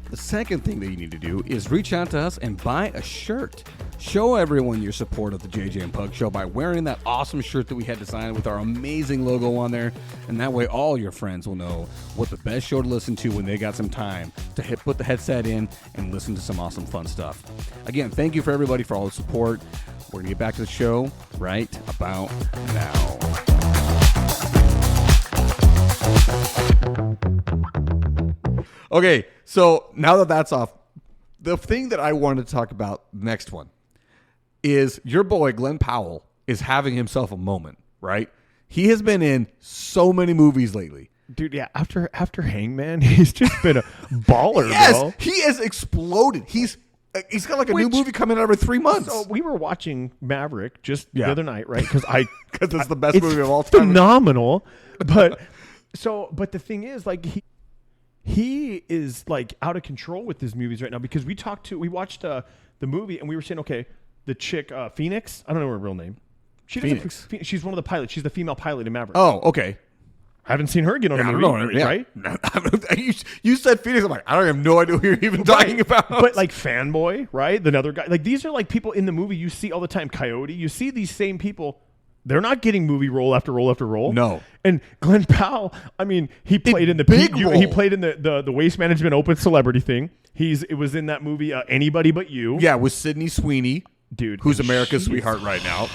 A: The second thing that you need to do is reach out to us and buy a shirt. Show everyone your support of the JJ and Pug Show by wearing that awesome shirt that we had designed with our amazing logo on there. And that way all your friends will know what the best show to listen to when they got some time to put the headset in and listen to some awesome fun stuff. Again, thank you for everybody for all the support. We're going to get back to the show right about now. Okay, so now that that's off, the thing that I wanted to talk about next one is your boy Glen Powell is having himself a moment, right? He has been in so many movies lately.
B: Dude, yeah, after Hangman, he's just been a baller,
A: yes,
B: bro.
A: He has exploded. He's got like a new movie coming out every 3 months.
B: So we were watching Maverick just the other night, right? Because
A: it's the best movie of all time.
B: Phenomenal. But the thing is, like, he is like out of control with his movies right now because we watched the movie and we were saying, okay, the chick Phoenix, I don't know her real name. She's one of the pilots. She's the female pilot in Maverick.
A: Oh, okay.
B: I haven't seen her get on a movie, right?
A: You said Phoenix. I'm like, I have no idea who you're even talking about.
B: But like Fanboy, right? Another guy. Like, these are like people in the movie you see all the time. Coyote. You see these same people. They're not getting movie role after role after role.
A: No.
B: And Glen Powell, I mean, he played in the
A: big role.
B: He played in the Waste Management Open Celebrity thing. It was in that movie Anybody But You.
A: Yeah, with Sydney Sweeney,
B: dude,
A: who's America's sweetheart right now.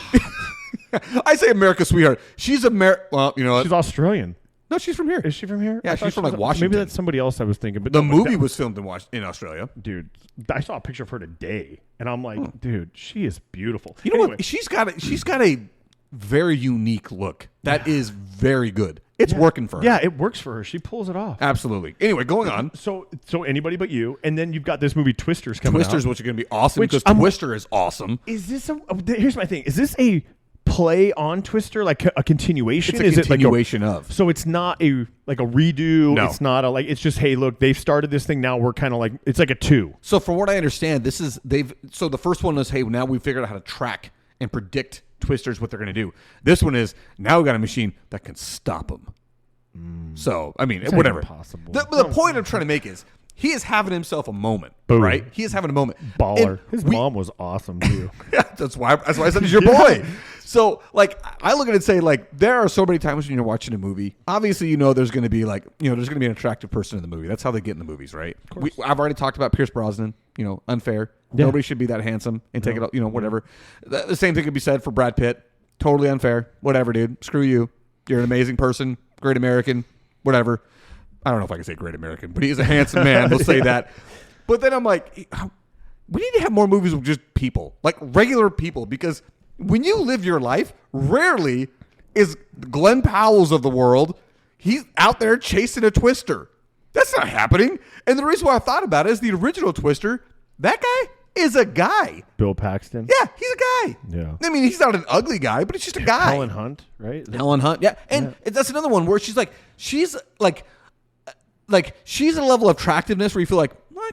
A: I say America's sweetheart. She's well, you know what?
B: She's Australian.
A: No, she's from here.
B: Is she from here?
A: Yeah, she's from like Washington.
B: Maybe that's somebody else I was thinking. But
A: the movie was filmed in Australia.
B: Dude, I saw a picture of her today, and I'm like, dude, she is beautiful.
A: You know what? She's got a very unique look that is very good. It's working for her.
B: Yeah, it works for her. She pulls it off.
A: Absolutely. Anyway, going on.
B: So Anybody But You, and then you've got this movie Twisters coming out.
A: Twisters, which is going to be awesome because Twister is awesome.
B: Is this here's my thing. Is this a play on Twister, like a continuation?
A: It's a continuation of.
B: So it's not a redo.
A: No.
B: It's not it's just, hey, look, they've started this thing. Now we're kind of like, it's like a 2.
A: So from what I understand, so the first one is, hey, now we've figured out how to track and predict Twisters, what they're going to do. This one is, now we got a machine that can stop them. So, I mean, whatever. The point I'm trying to make is, he is having himself a moment, right? He is having a moment.
B: Baller. His mom was awesome too.
A: Yeah, that's why I said he's your boy. So, like, I look at it and say, like, there are so many times when you're watching a movie, obviously, you know, there's going to be there's going to be an attractive person in the movie. That's how they get in the movies, right? I've already talked about Pierce Brosnan. Unfair. Yeah. Nobody should be that handsome and take it out. Whatever. The same thing could be said for Brad Pitt. Totally unfair. Whatever, dude. Screw you. You're an amazing person. Great American. Whatever. I don't know if I can say great American, but he's a handsome man. We'll say that. But then I'm like, we need to have more movies with just people, like regular people, because when you live your life, rarely is Glen Powell's of the world. He's out there chasing a twister. That's not happening. And the reason why I thought about it is the original twister, that guy is a guy.
B: Bill Paxton.
A: Yeah, he's a guy.
B: Yeah.
A: I mean, he's not an ugly guy, but he's just a guy.
B: Helen Hunt, right?
A: Helen Hunt. Yeah. And that's another one where she's a level of attractiveness where you feel like, well,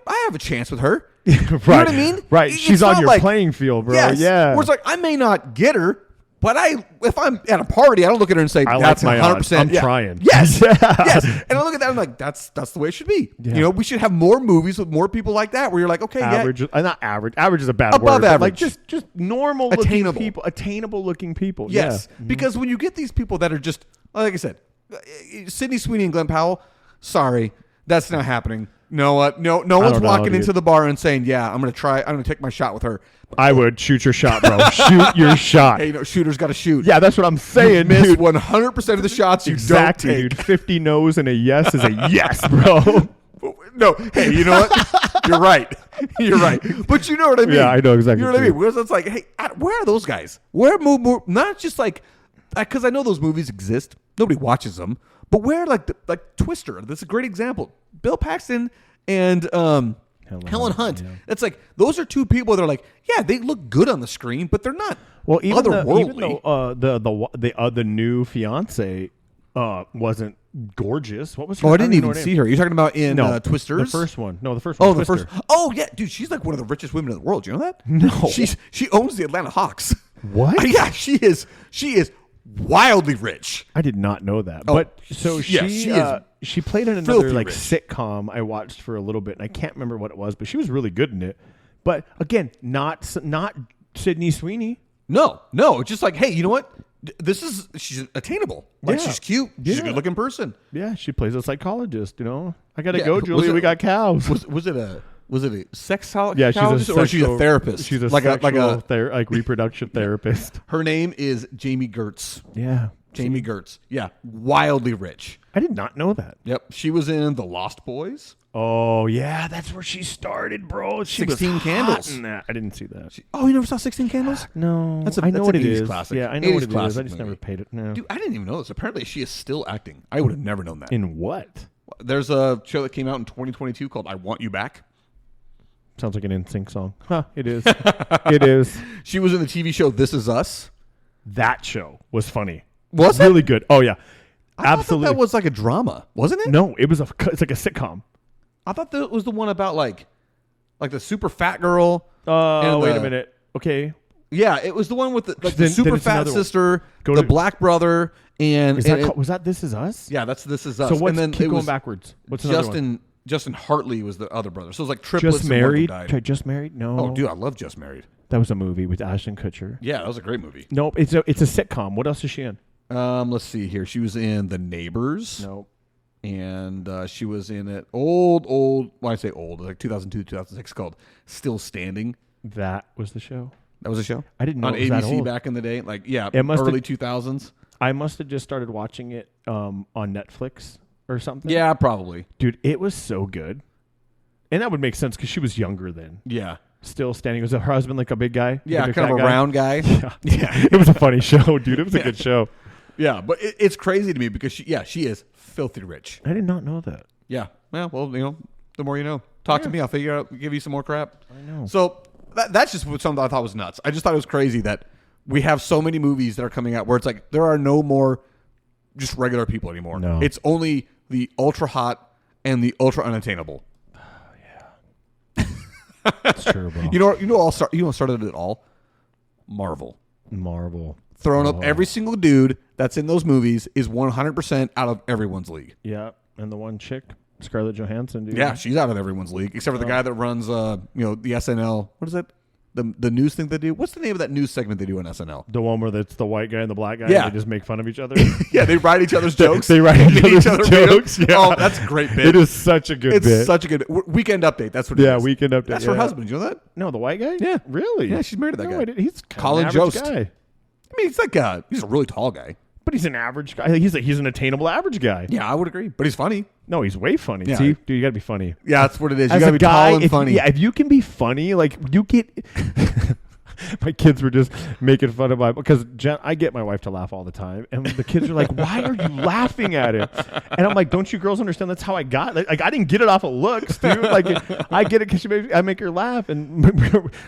A: I have a chance with her.
B: Right.
A: You know what I mean?
B: Right.
A: It's
B: She's on
A: not
B: your
A: like,
B: playing field, bro.
A: yes,
B: Yeah.
A: Where it's like, I may not get her, but if I'm at a party, I don't look at her and say, that's
B: like my
A: 100%.
B: odds. I'm trying.
A: Yes.
B: Yeah.
A: Yes. And I look at that, I'm like, that's the way it should be.
B: Yeah.
A: You know, we should have more movies with more people like that where you're like, okay,
B: average, not average. Average is a bad
A: Above
B: word.
A: average.
B: Like just normal
A: Attainable.
B: looking people, attainable looking people.
A: Yes,
B: Yeah.
A: because when you get these people that are just, like I said, Sydney Sweeney and Glen Powell, sorry, that's not happening. No one's walking into the bar and saying, yeah, I'm going to take my shot with her.
B: I would shoot your shot, bro. Shoot your shot.
A: Hey, shooters got to shoot.
B: Yeah, that's what I'm saying,
A: Miss
B: dude.
A: 100% of the shots you
B: Exactly,
A: don't take.
B: dude. 50 no's and a yes is a yes, bro.
A: No, hey, you know what? You're right. You're right. But you know what I mean.
B: Yeah, I know exactly
A: You know what I mean? Because it's like, hey, where are those guys? Where more? Not just like, because I know those movies exist. Nobody watches them. But where, like Twister? That's a great example. Bill Paxton and Helen Hunt. Yeah. It's like those are two people that are like, yeah, they look good on the screen, but they're not otherworldly.
B: The new fiance wasn't gorgeous. What was her?
A: Oh, I didn't even see her. You're talking about in Twisters?
B: The first one. No, the first one.
A: Oh, the
B: Twister.
A: first. Oh, yeah, dude, she's like one of the richest women in the world. You know that?
B: No.
A: She owns the Atlanta Hawks.
B: What?
A: Yeah, she is wildly rich.
B: I did not know that.
A: Oh,
B: but so she played in another
A: rich.
B: sitcom I watched for a little bit, and I can't remember what it was, but she was really good in it. But again, not Sydney Sweeney.
A: No, it's just like, hey, you know what? She's attainainable. Like, she's cute. She's a good-looking person.
B: Yeah, she plays a psychologist. You know, I gotta go,
A: Was
B: Julie. We got cows.
A: Was it a sexologist?
B: Yeah,
A: she's a therapist.
B: She's a reproduction therapist.
A: Her name is Jamie Gertz.
B: Yeah,
A: Jamie Gertz. Yeah, wildly rich.
B: I did not know that.
A: Yep, she was in The Lost Boys.
B: Oh yeah, that's where she started, bro. She
A: 16
B: was
A: Candles.
B: Hot in that. I didn't see that.
A: You never saw 16 Candles?
B: No,
A: I
B: know what it is.
A: Classic.
B: Yeah, I know what it is. I just
A: movie.
B: never paid it. No,
A: Dude, I didn't even know this. Apparently, she is still acting. I would have never known that.
B: In what?
A: There's a show that came out in 2022 called I Want You Back.
B: Sounds like an NSYNC song. Huh, it is. It is.
A: She was in the TV show This Is Us.
B: That show was funny.
A: Was it?
B: Really good. Oh, yeah.
A: I
B: Absolutely.
A: thought that was like a drama, wasn't it?
B: No, it's like a sitcom.
A: I thought that was the one about like the super fat girl.
B: Wait a minute. Okay.
A: Yeah, it was the one with the super fat sister, the black brother, and
B: was that This Is Us?
A: Yeah, that's This Is Us.
B: So what's,
A: and then
B: keep going backwards. What's another one?
A: Justin Hartley was the other brother. So it was like triplets.
B: Just Married?
A: And one of them died.
B: Just Married? No.
A: Oh, dude, I love Just Married.
B: That was a movie with Ashton Kutcher.
A: Yeah, that was a great movie.
B: Nope, it's a sitcom. What else is she in?
A: Let's see here. She was in The Neighbors.
B: Nope.
A: And she was in it old. When I say old, like 2002, 2006, called Still Standing.
B: That was the show.
A: That was a show?
B: I didn't know
A: on
B: it was that
A: ABC
B: old.
A: back in the day. Like, yeah, early 2000s.
B: I must have just started watching it on Netflix or something.
A: Yeah, probably.
B: Dude, it was so good. And that would make sense because she was younger then.
A: Yeah.
B: Still Standing. Was her husband like a big guy?
A: Yeah,
B: like
A: kind of a round guy.
B: Yeah. It was a funny show, dude. It was a good show.
A: Yeah, but it's crazy to me because she is filthy rich.
B: I did not know that.
A: Yeah. Well, the more you know. Talk to me. I'll figure out, give you some more crap.
B: I know.
A: So that's just something I thought was nuts. I just thought it was crazy that we have so many movies that are coming out where it's like there are no more just regular people anymore.
B: No.
A: It's only the ultra hot and the ultra unattainable.
B: Oh, yeah. That's true, bro.
A: You know what started it all? Marvel. Throwing up every single dude that's in those movies is 100% out of everyone's league.
B: Yeah, and the one chick, Scarlett Johansson, dude.
A: Yeah, she's out of everyone's league except for the guy that runs, the SNL. What is that? The news thing they do. What's the name of that news segment they do on SNL?
B: The one where it's the white guy and the black guy.
A: Yeah,
B: and they just make fun of each other.
A: Yeah, they write each other's jokes.
B: They write each other's jokes. Yeah.
A: Oh, that's a great bit.
B: It is such a good bit.
A: It's such a good Weekend Update. That's what it is.
B: Yeah, Weekend Update.
A: That's her husband. You know that?
B: No, the white guy.
A: Yeah,
B: really?
A: Yeah, she's married to that guy.
B: He's
A: Colin
B: an
A: Jost.
B: guy.
A: I mean, he's a really tall guy.
B: But he's an average guy. He's an attainable average guy.
A: Yeah, I would agree. But he's funny.
B: No, he's way funny.
A: Yeah.
B: See, dude, you gotta be funny.
A: Yeah, that's what it is. You
B: As
A: gotta
B: a
A: be
B: guy,
A: tall and funny.
B: if you can be funny, like you get. My kids were just making fun of because I get my wife to laugh all the time, and the kids are like, "Why are you laughing at it?" And I'm like, "Don't you girls understand? That's how I got. Like I didn't get it off of looks, dude. Like I get it because I make her laugh." And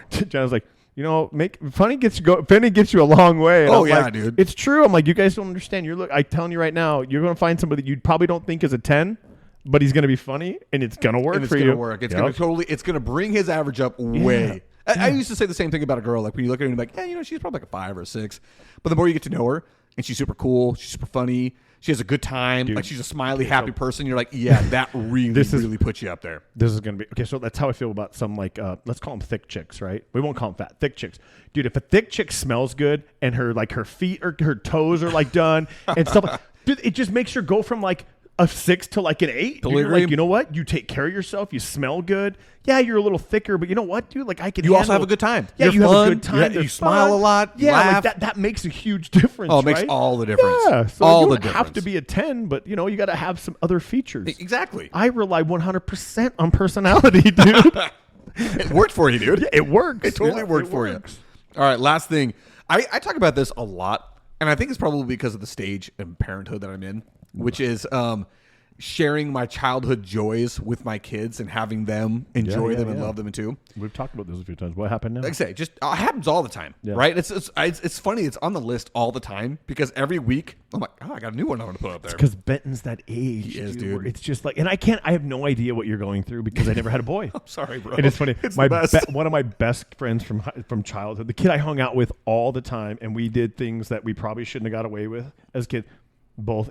B: Jen was like, "You know, funny gets you a long way." And
A: Oh
B: I'm
A: yeah,
B: like,
A: dude.
B: It's true. I'm like, you guys don't understand. I'm telling you right now, you're gonna find somebody that you probably don't think is a 10. But he's gonna be funny, and it's gonna work for you.
A: It's gonna work. It's gonna bring his average up way. I used to say the same thing about a girl. Like when you look at her and you're like, yeah, you know, she's probably like a 5 or a 6. But the more you get to know her, and she's super cool, she's super funny, she has a good time,
B: dude,
A: like she's a smiley, happy person. You're like, yeah, that really puts you up there.
B: This is gonna be okay. So that's how I feel about some let's call them thick chicks, right? We won't call them fat. Thick chicks, dude. If a thick chick smells good and her feet or her toes are like done and stuff, dude, it just makes her go from like a 6 to like an 8.
A: Totally
B: You're
A: agree.
B: like, you know what? You take care of yourself. You smell good. Yeah, you're a little thicker, but you know what, dude? Like I can.
A: You also have a good time.
B: Yeah,
A: You're
B: you
A: fun.
B: have a good time.
A: You smile a lot. You
B: Yeah,
A: laugh.
B: like that makes a huge difference.
A: Oh, it makes
B: right?
A: all the difference.
B: Yeah, so
A: all
B: you
A: the
B: don't
A: difference.
B: have to be a 10, but you know you got to have some other features.
A: Exactly.
B: I rely 100% on personality, dude.
A: It worked for you, dude.
B: Yeah, it works.
A: It totally worked for you. All right, last thing. I talk about this a lot, and I think it's probably because of the stage and parenthood that I'm in, which is sharing my childhood joys with my kids and having them enjoy them and love them too.
B: We've talked about this a few times. What happened now?
A: Like I say, just it happens all the time, right? It's funny. It's on the list all the time because every week I'm like, oh, I got a new one I want to put up there.
B: Because Benton's that age.
A: He is,
B: dude.
A: dude.
B: Where it's just like, and I have no idea what you're going through because I never had a boy.
A: I'm sorry, bro.
B: And it's funny.
A: It's the best.
B: One of my best friends from childhood, the kid I hung out with all the time, and we did things that we probably shouldn't have got away with as kids.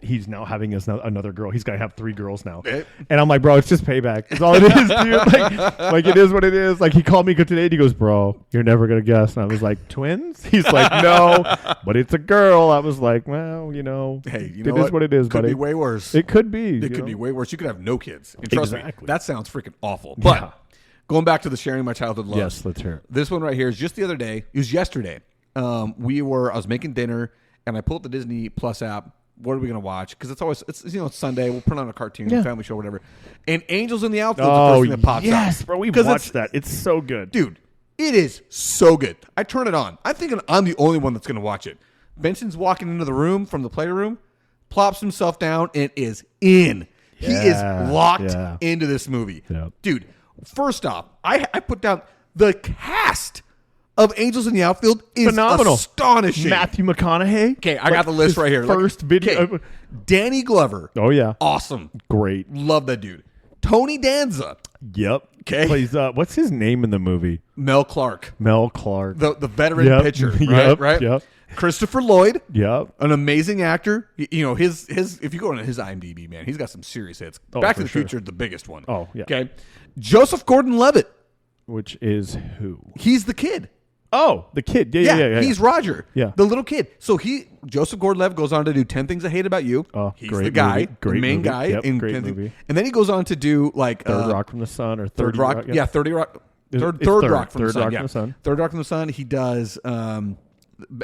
B: He's now having another girl. He's got to have 3 girls now. And I'm like, bro, it's just payback. It's all it is, dude. Like it is what it is. Like he called me today and he goes, bro, you're never going to guess. And I was like, twins? He's like, no, but it's a girl. I was like, well, you know,
A: hey,
B: it is what it is,
A: could
B: buddy.
A: be way worse.
B: It could be.
A: It could be way worse. You could have no kids. And trust me, that sounds freaking awful. But going back to the sharing my childhood love.
B: Yes, let's hear it. This
A: one right here is just the other day. It was yesterday. I was making dinner and I pulled up the Disney Plus app. What are we going to watch? Because it's Sunday. We'll put on a cartoon, family show, whatever. And Angels in the Outfield is the first thing that pops up.
B: Yes, bro. We've watched that. It's so good.
A: Dude, it is so good. I turn it on. I'm thinking I'm the only one that's going to watch it. Benson's walking into the room from the playroom, plops himself down, and is in. He is locked into this movie.
B: Yeah.
A: Dude, first off, I put down the cast of Angels in the Outfield is
B: phenomenal,
A: astonishing.
B: Matthew McConaughey.
A: Okay, I got the list right here.
B: First video.
A: Okay. Danny Glover.
B: Oh yeah,
A: awesome,
B: great,
A: love that dude. Tony Danza.
B: Yep.
A: Okay.
B: Plays what's his name in the movie?
A: Mel Clark.
B: The
A: veteran pitcher. Right.
B: Yep.
A: Christopher Lloyd.
B: Yep.
A: An amazing actor. You know his if you go into his IMDb, man, he's got some serious hits. Back to the Future, the biggest one.
B: Oh yeah.
A: Okay. Joseph Gordon-Levitt.
B: Which is who?
A: He's the kid.
B: Oh, the kid. Yeah.
A: He's Roger.
B: Yeah.
A: The little kid. So Joseph Gordon-Levitt goes on to do 10 Things I Hate About You.
B: Oh,
A: he's the guy, the main guy.
B: Yep,
A: in
B: great
A: 10
B: movie.
A: And then he goes on to do like
B: Third Rock from the Sun or
A: Third Rock. Yeah, 30 Rock. Third Rock from the Sun. Yeah. Third Rock from the Sun. He does.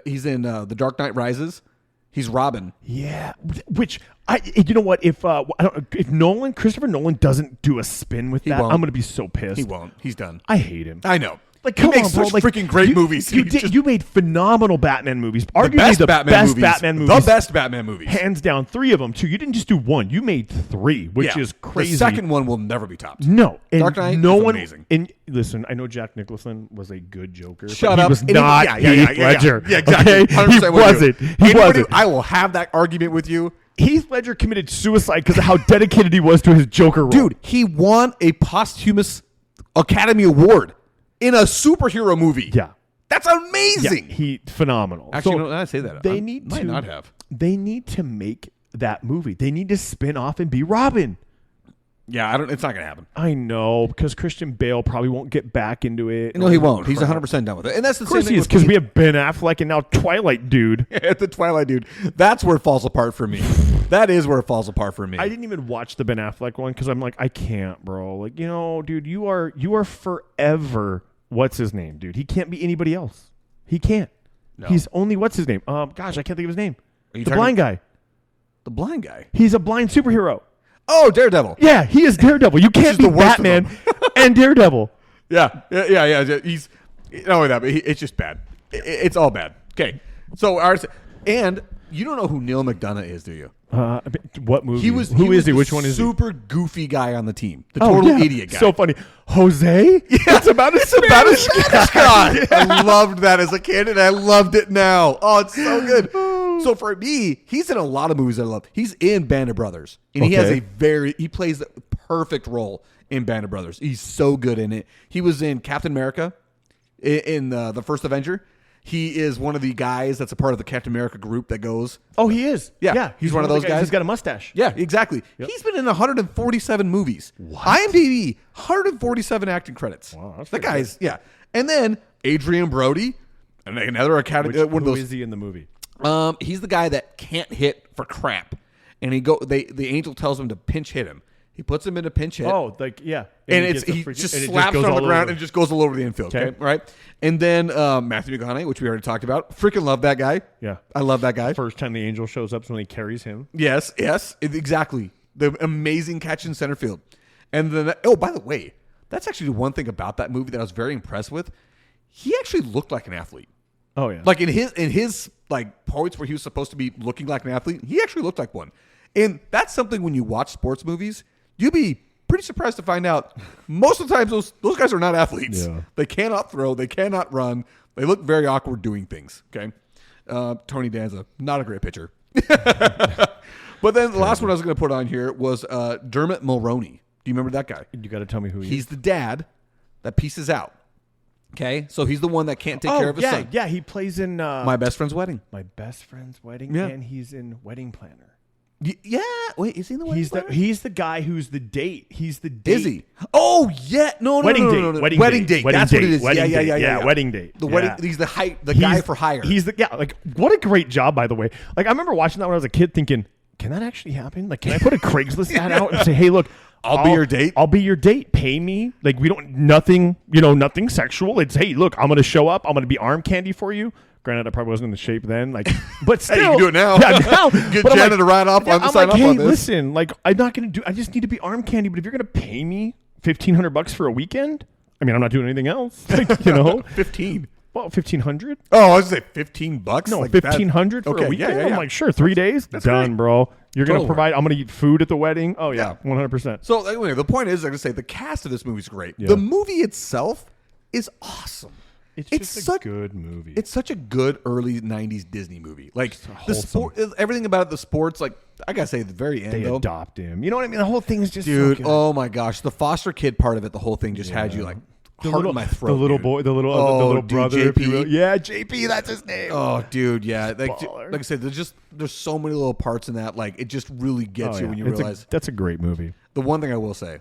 A: He's in The Dark Knight Rises. He's Robin.
B: Yeah, which you know what? If Christopher Nolan doesn't do a spin with that, I'm going to be so pissed.
A: He won't. He's done.
B: I hate him.
A: I know.
B: Like,
A: he makes such freaking great movies.
B: You made phenomenal Batman movies. Arguably
A: the best Batman movies. The best Batman movies.
B: Hands down. 3 of them, too. You didn't just do 1. You made 3, which is crazy.
A: The second one will never be topped.
B: No. And
A: Dark Knight is amazing.
B: And listen, I know Jack Nicholson was a good Joker.
A: Shut
B: but
A: up.
B: He was not Heath Ledger.
A: Yeah, exactly.
B: Okay? He wasn't. He wasn't.
A: I will have that argument with you.
B: Heath Ledger committed suicide because of how dedicated he was to his Joker role.
A: Dude, he won a posthumous Academy Award in a superhero movie.
B: Yeah.
A: That's amazing.
B: Yeah, phenomenal.
A: Actually, no, I say that.
B: They
A: might not have.
B: They need to make that movie. They need to spin off and be Robin.
A: Yeah, it's not going to happen.
B: I know, because Christian Bale probably won't get back into it.
A: No, he won't. He's 100% done with it. And that's the same thing.
B: Because we have Ben Affleck and now Twilight Dude.
A: The Twilight Dude. That's where it falls apart for me. That is where it falls apart for me.
B: I didn't even watch the Ben Affleck one because I'm like, I can't, bro. Like, dude, you are forever. What's his name, dude? He can't be anybody else. He can't. No. He's only what's his name? Gosh, I can't think of his name. The blind guy.
A: The blind guy.
B: He's a blind superhero.
A: Oh, Daredevil.
B: Yeah, he is Daredevil. You can't be Batman and Daredevil.
A: Yeah. He's not only that, but it's just bad. It's all bad. Okay. So and you don't know who Neil McDonough is, do you?
B: What movie?
A: Who is he? Which one is he? Super goofy guy on the team. The total idiot guy.
B: So funny. Jose?
A: Yeah, it's about a Spanish guy. I loved that as a kid, and I loved it now. Oh, it's so good. So for me, he's in a lot of movies that I love. He's in Band of Brothers, and he plays the perfect role in Band of Brothers. He's so good in it. He was in Captain America, in the first Avenger. He is one of the guys that's a part of the Captain America group that goes.
B: Oh, he is.
A: Yeah. He's one of those guys.
B: He's got a mustache.
A: Yeah, exactly. Yep. He's been in 147 movies. What? IMDb, 147 acting credits. Wow, that's the guy's. Yeah, and then Adrian Brody, and another Academy.
B: Who is he in the movie?
A: He's the guy that can't hit for crap, and the angel tells him to pinch hit him. He puts him in a pinch hit.
B: Oh, like yeah,
A: and he just slaps on the ground and just goes all over the infield. Okay, right. And then Matthew McConaughey, which we already talked about. Freaking love that guy.
B: Yeah,
A: I love that guy.
B: First time the angel shows up is when he carries him.
A: Yes, exactly. The amazing catch in center field. And then, by the way, that's actually the one thing about that movie that I was very impressed with. He actually looked like an athlete.
B: Oh yeah,
A: like in his like points where he was supposed to be looking like an athlete, he actually looked like one. And that's something when you watch sports movies, you'd be pretty surprised to find out most of the time those guys are not athletes. Yeah. They cannot throw. They cannot run. They look very awkward doing things. Okay, Tony Danza, not a great pitcher. But then the last one I was going to put on here was Dermot Mulroney. Do you remember that guy?
B: You got to tell me who he is.
A: He's the dad that pieces out. Okay, so he's the one that can't take care of his son.
B: Yeah, he plays in
A: My Best Friend's Wedding.
B: My Best Friend's Wedding, and he's in Wedding Planner.
A: Yeah, wait, is he in the Wedding Planner?
B: He's the guy who's the date. He's the date.
A: Is he? Oh yeah, no.
B: Wedding date.
A: Wedding date. That's what it is.
B: Yeah. Wedding date.
A: The wedding. He's the guy for hire.
B: Like what a great job, by the way. Like I remember watching that when I was a kid, thinking, can that actually happen? Like, can I put a Craigslist ad out and say, hey, look,
A: I'll be your date.
B: I'll be your date. Pay me. Like nothing sexual. It's, hey, look, I'm going to show up. I'm going to be arm candy for you. Granted, I probably wasn't in the shape then. Like, but still,
A: hey, you can do it now.
B: Yeah, now.
A: Get Janet to ride off on the sign up on this.
B: Listen, like, I'm not going to do. I just need to be arm candy. But if you're going to pay me $1,500 for a weekend, I mean, I'm not doing anything else. Like,
A: 15.
B: Well, 1,500.
A: Oh, I was going to say $15.
B: No,
A: like
B: 1,500 for a weekend. Yeah. I'm like, sure, 3 days. That's done, great. Bro. You're going to provide. I'm going to eat food at the wedding. Oh yeah, 100%.
A: So anyway, the point is, like I say, the cast of this movie is great. Yeah. The movie itself is awesome.
B: It's just a good movie.
A: It's such a good early 90s Disney movie. Like the sport, everything about it, the sports, like I got to say at the very end,
B: they adopt him. You know what I mean? The whole thing is just
A: dude,
B: so good.
A: Oh my gosh. The foster kid part of it, the whole thing just had you like heart in my throat.
B: The little boy, the little brother.
A: JP.
B: Yeah, JP, that's his name.
A: Oh, dude, yeah. Like I said, there's so many little parts in that. Like it just really gets you when you realize.
B: That's a great movie.
A: The one thing I will say,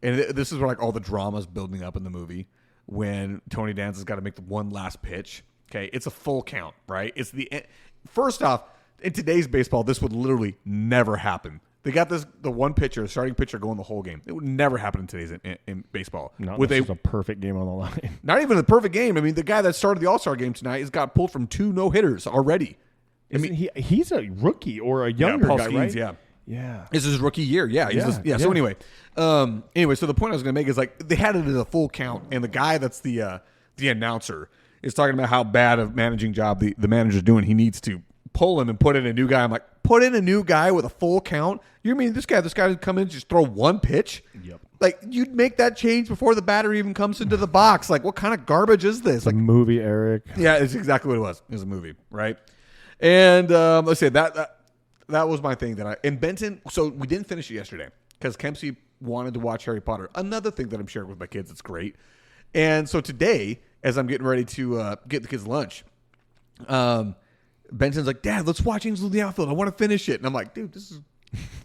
A: and this is where like all the drama's building up in the movie. When Tony Danza's got to make the one last pitch, okay, it's a full count, right? It's first off, in today's baseball, this would literally never happen. They got the one pitcher, starting pitcher, going the whole game. It would never happen in today's in baseball.
B: With a perfect game on the line.
A: Not even a perfect game. I mean, the guy that started the All-Star game tonight has got pulled from 2 no-hitters already.
B: He's a rookie or a younger guy,
A: Skeens,
B: right?
A: Yeah.
B: Yeah.
A: This is his rookie year. Yeah. So anyway, so the point I was going to make is like they had it as a full count, and the guy that's the announcer is talking about how bad of managing job the manager's doing. He needs to pull him and put in a new guy. I'm like, put in a new guy with a full count? You mean this guy would come in and just throw one pitch?
B: Yep.
A: Like you'd make that change before the batter even comes into the box. Like what kind of garbage is this?
B: It's a movie, Eric.
A: Yeah, it's exactly what it was. It was a movie, right? And let's say that was my thing and Benton. So we didn't finish it yesterday because Kempsey wanted to watch Harry Potter. Another thing that I'm sharing with my kids. It's great. And so today, as I'm getting ready to get the kids lunch, Benton's like, Dad, let's watch Angels in the Outfield. I want to finish it. And I'm like, dude, this is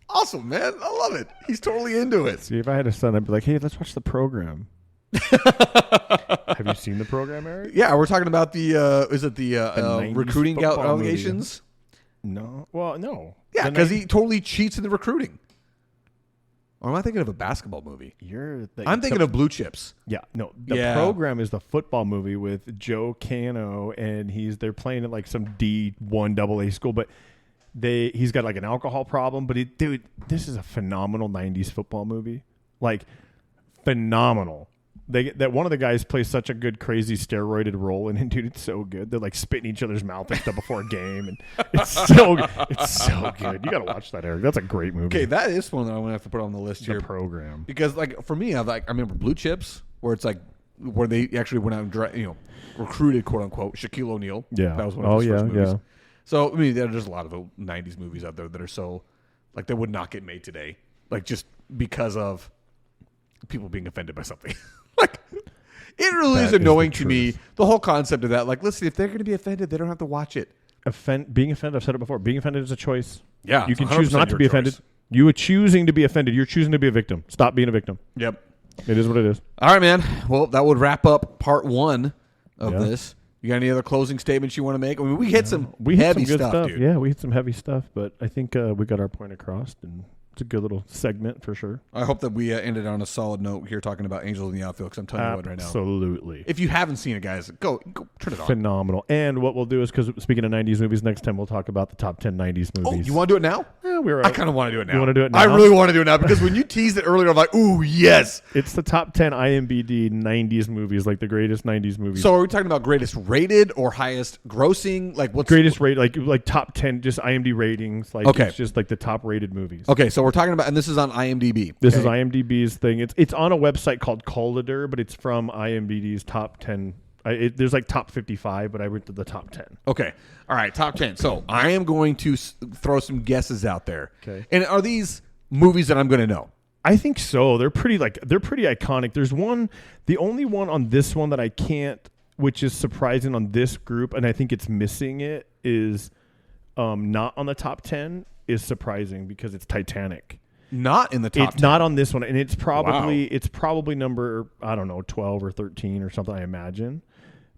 A: awesome, man. I love it. He's totally into it.
B: See, if I had a son, I'd be like, hey, let's watch the program. Have you seen the program, Eric?
A: Yeah, we're talking about the recruiting allegations.
B: No. Well, no.
A: Yeah, because he totally cheats in the recruiting. Or am I thinking of a basketball movie? I'm thinking of Blue Chips.
B: Yeah. No. The program is the football movie with Joe Cano, and they're playing at like some D1 AA school. But He's got like an alcohol problem, but dude, this is a phenomenal 90s football movie. Like phenomenal. That one of the guys plays such a good crazy steroided role, and dude, it's so good. They're like spitting each other's mouth and stuff before a game, and it's so good. You got to watch that, Eric. That's a great movie.
A: Okay, that is one that I'm gonna have to put on the list here.
B: The Program,
A: because like for me, I remember Blue Chips, where it's like where they actually went out and recruited quote unquote Shaquille O'Neal.
B: Yeah,
A: that was one of his first movies.
B: Yeah.
A: So I mean, there's a lot of 90s movies out there that are so like they would not get made today, like just because of people being offended by something. Like, it really is annoying to me, the whole concept of that. Like, listen, if they're going to be offended, they don't have to watch it.
B: Being offended, I've said it before, being offended is a choice.
A: Yeah.
B: You can choose not to be offended. You are choosing to be offended. You're choosing to be a victim. Stop being a victim.
A: Yep.
B: It is what it is.
A: All right, man. Well, that would wrap up part 1 of this. You got any other closing statements you want to make? I mean, we hit some heavy stuff, dude.
B: Yeah, we hit some heavy stuff, but I think we got our point across, and it's a good little segment for sure.
A: I hope that we ended on a solid note here talking about Angels in the Outfield, because I'm telling you what right now.
B: Absolutely.
A: If you haven't seen it, guys, go turn it on.
B: Phenomenal. And what we'll do is, because speaking of 90s movies, next time we'll talk about the top 10 90s movies.
A: Oh, you want to do it now?
B: Yeah,
A: I kind of want to do it now.
B: You want to do it now?
A: I really want to do it now, because when you teased it earlier, I'm like, ooh, yes.
B: It's the top 10 IMDb 90s movies, like the greatest 90s movies.
A: So are we talking about greatest rated or highest grossing? Like what's
B: greatest rated, like top 10, just IMDb ratings. Like it's just like the top rated movies.
A: Okay, so we're talking about, and this is on IMDb.
B: This is IMDb's thing. It's on a website called Collider, but it's from IMDb's top 10. There's like top 55, but I went to the top 10.
A: Okay. All right, top 10. So I am going to throw some guesses out there.
B: Okay.
A: And are these movies that I'm going to know?
B: I think so. They're pretty iconic. There's the only one on this one that I can't, which is surprising on this group, and I think it's missing it, is not on the top 10, is surprising because it's Titanic.
A: Not in the top 10.
B: It's not on this one, and it's probably number, I don't know, 12 or 13 or something, I imagine.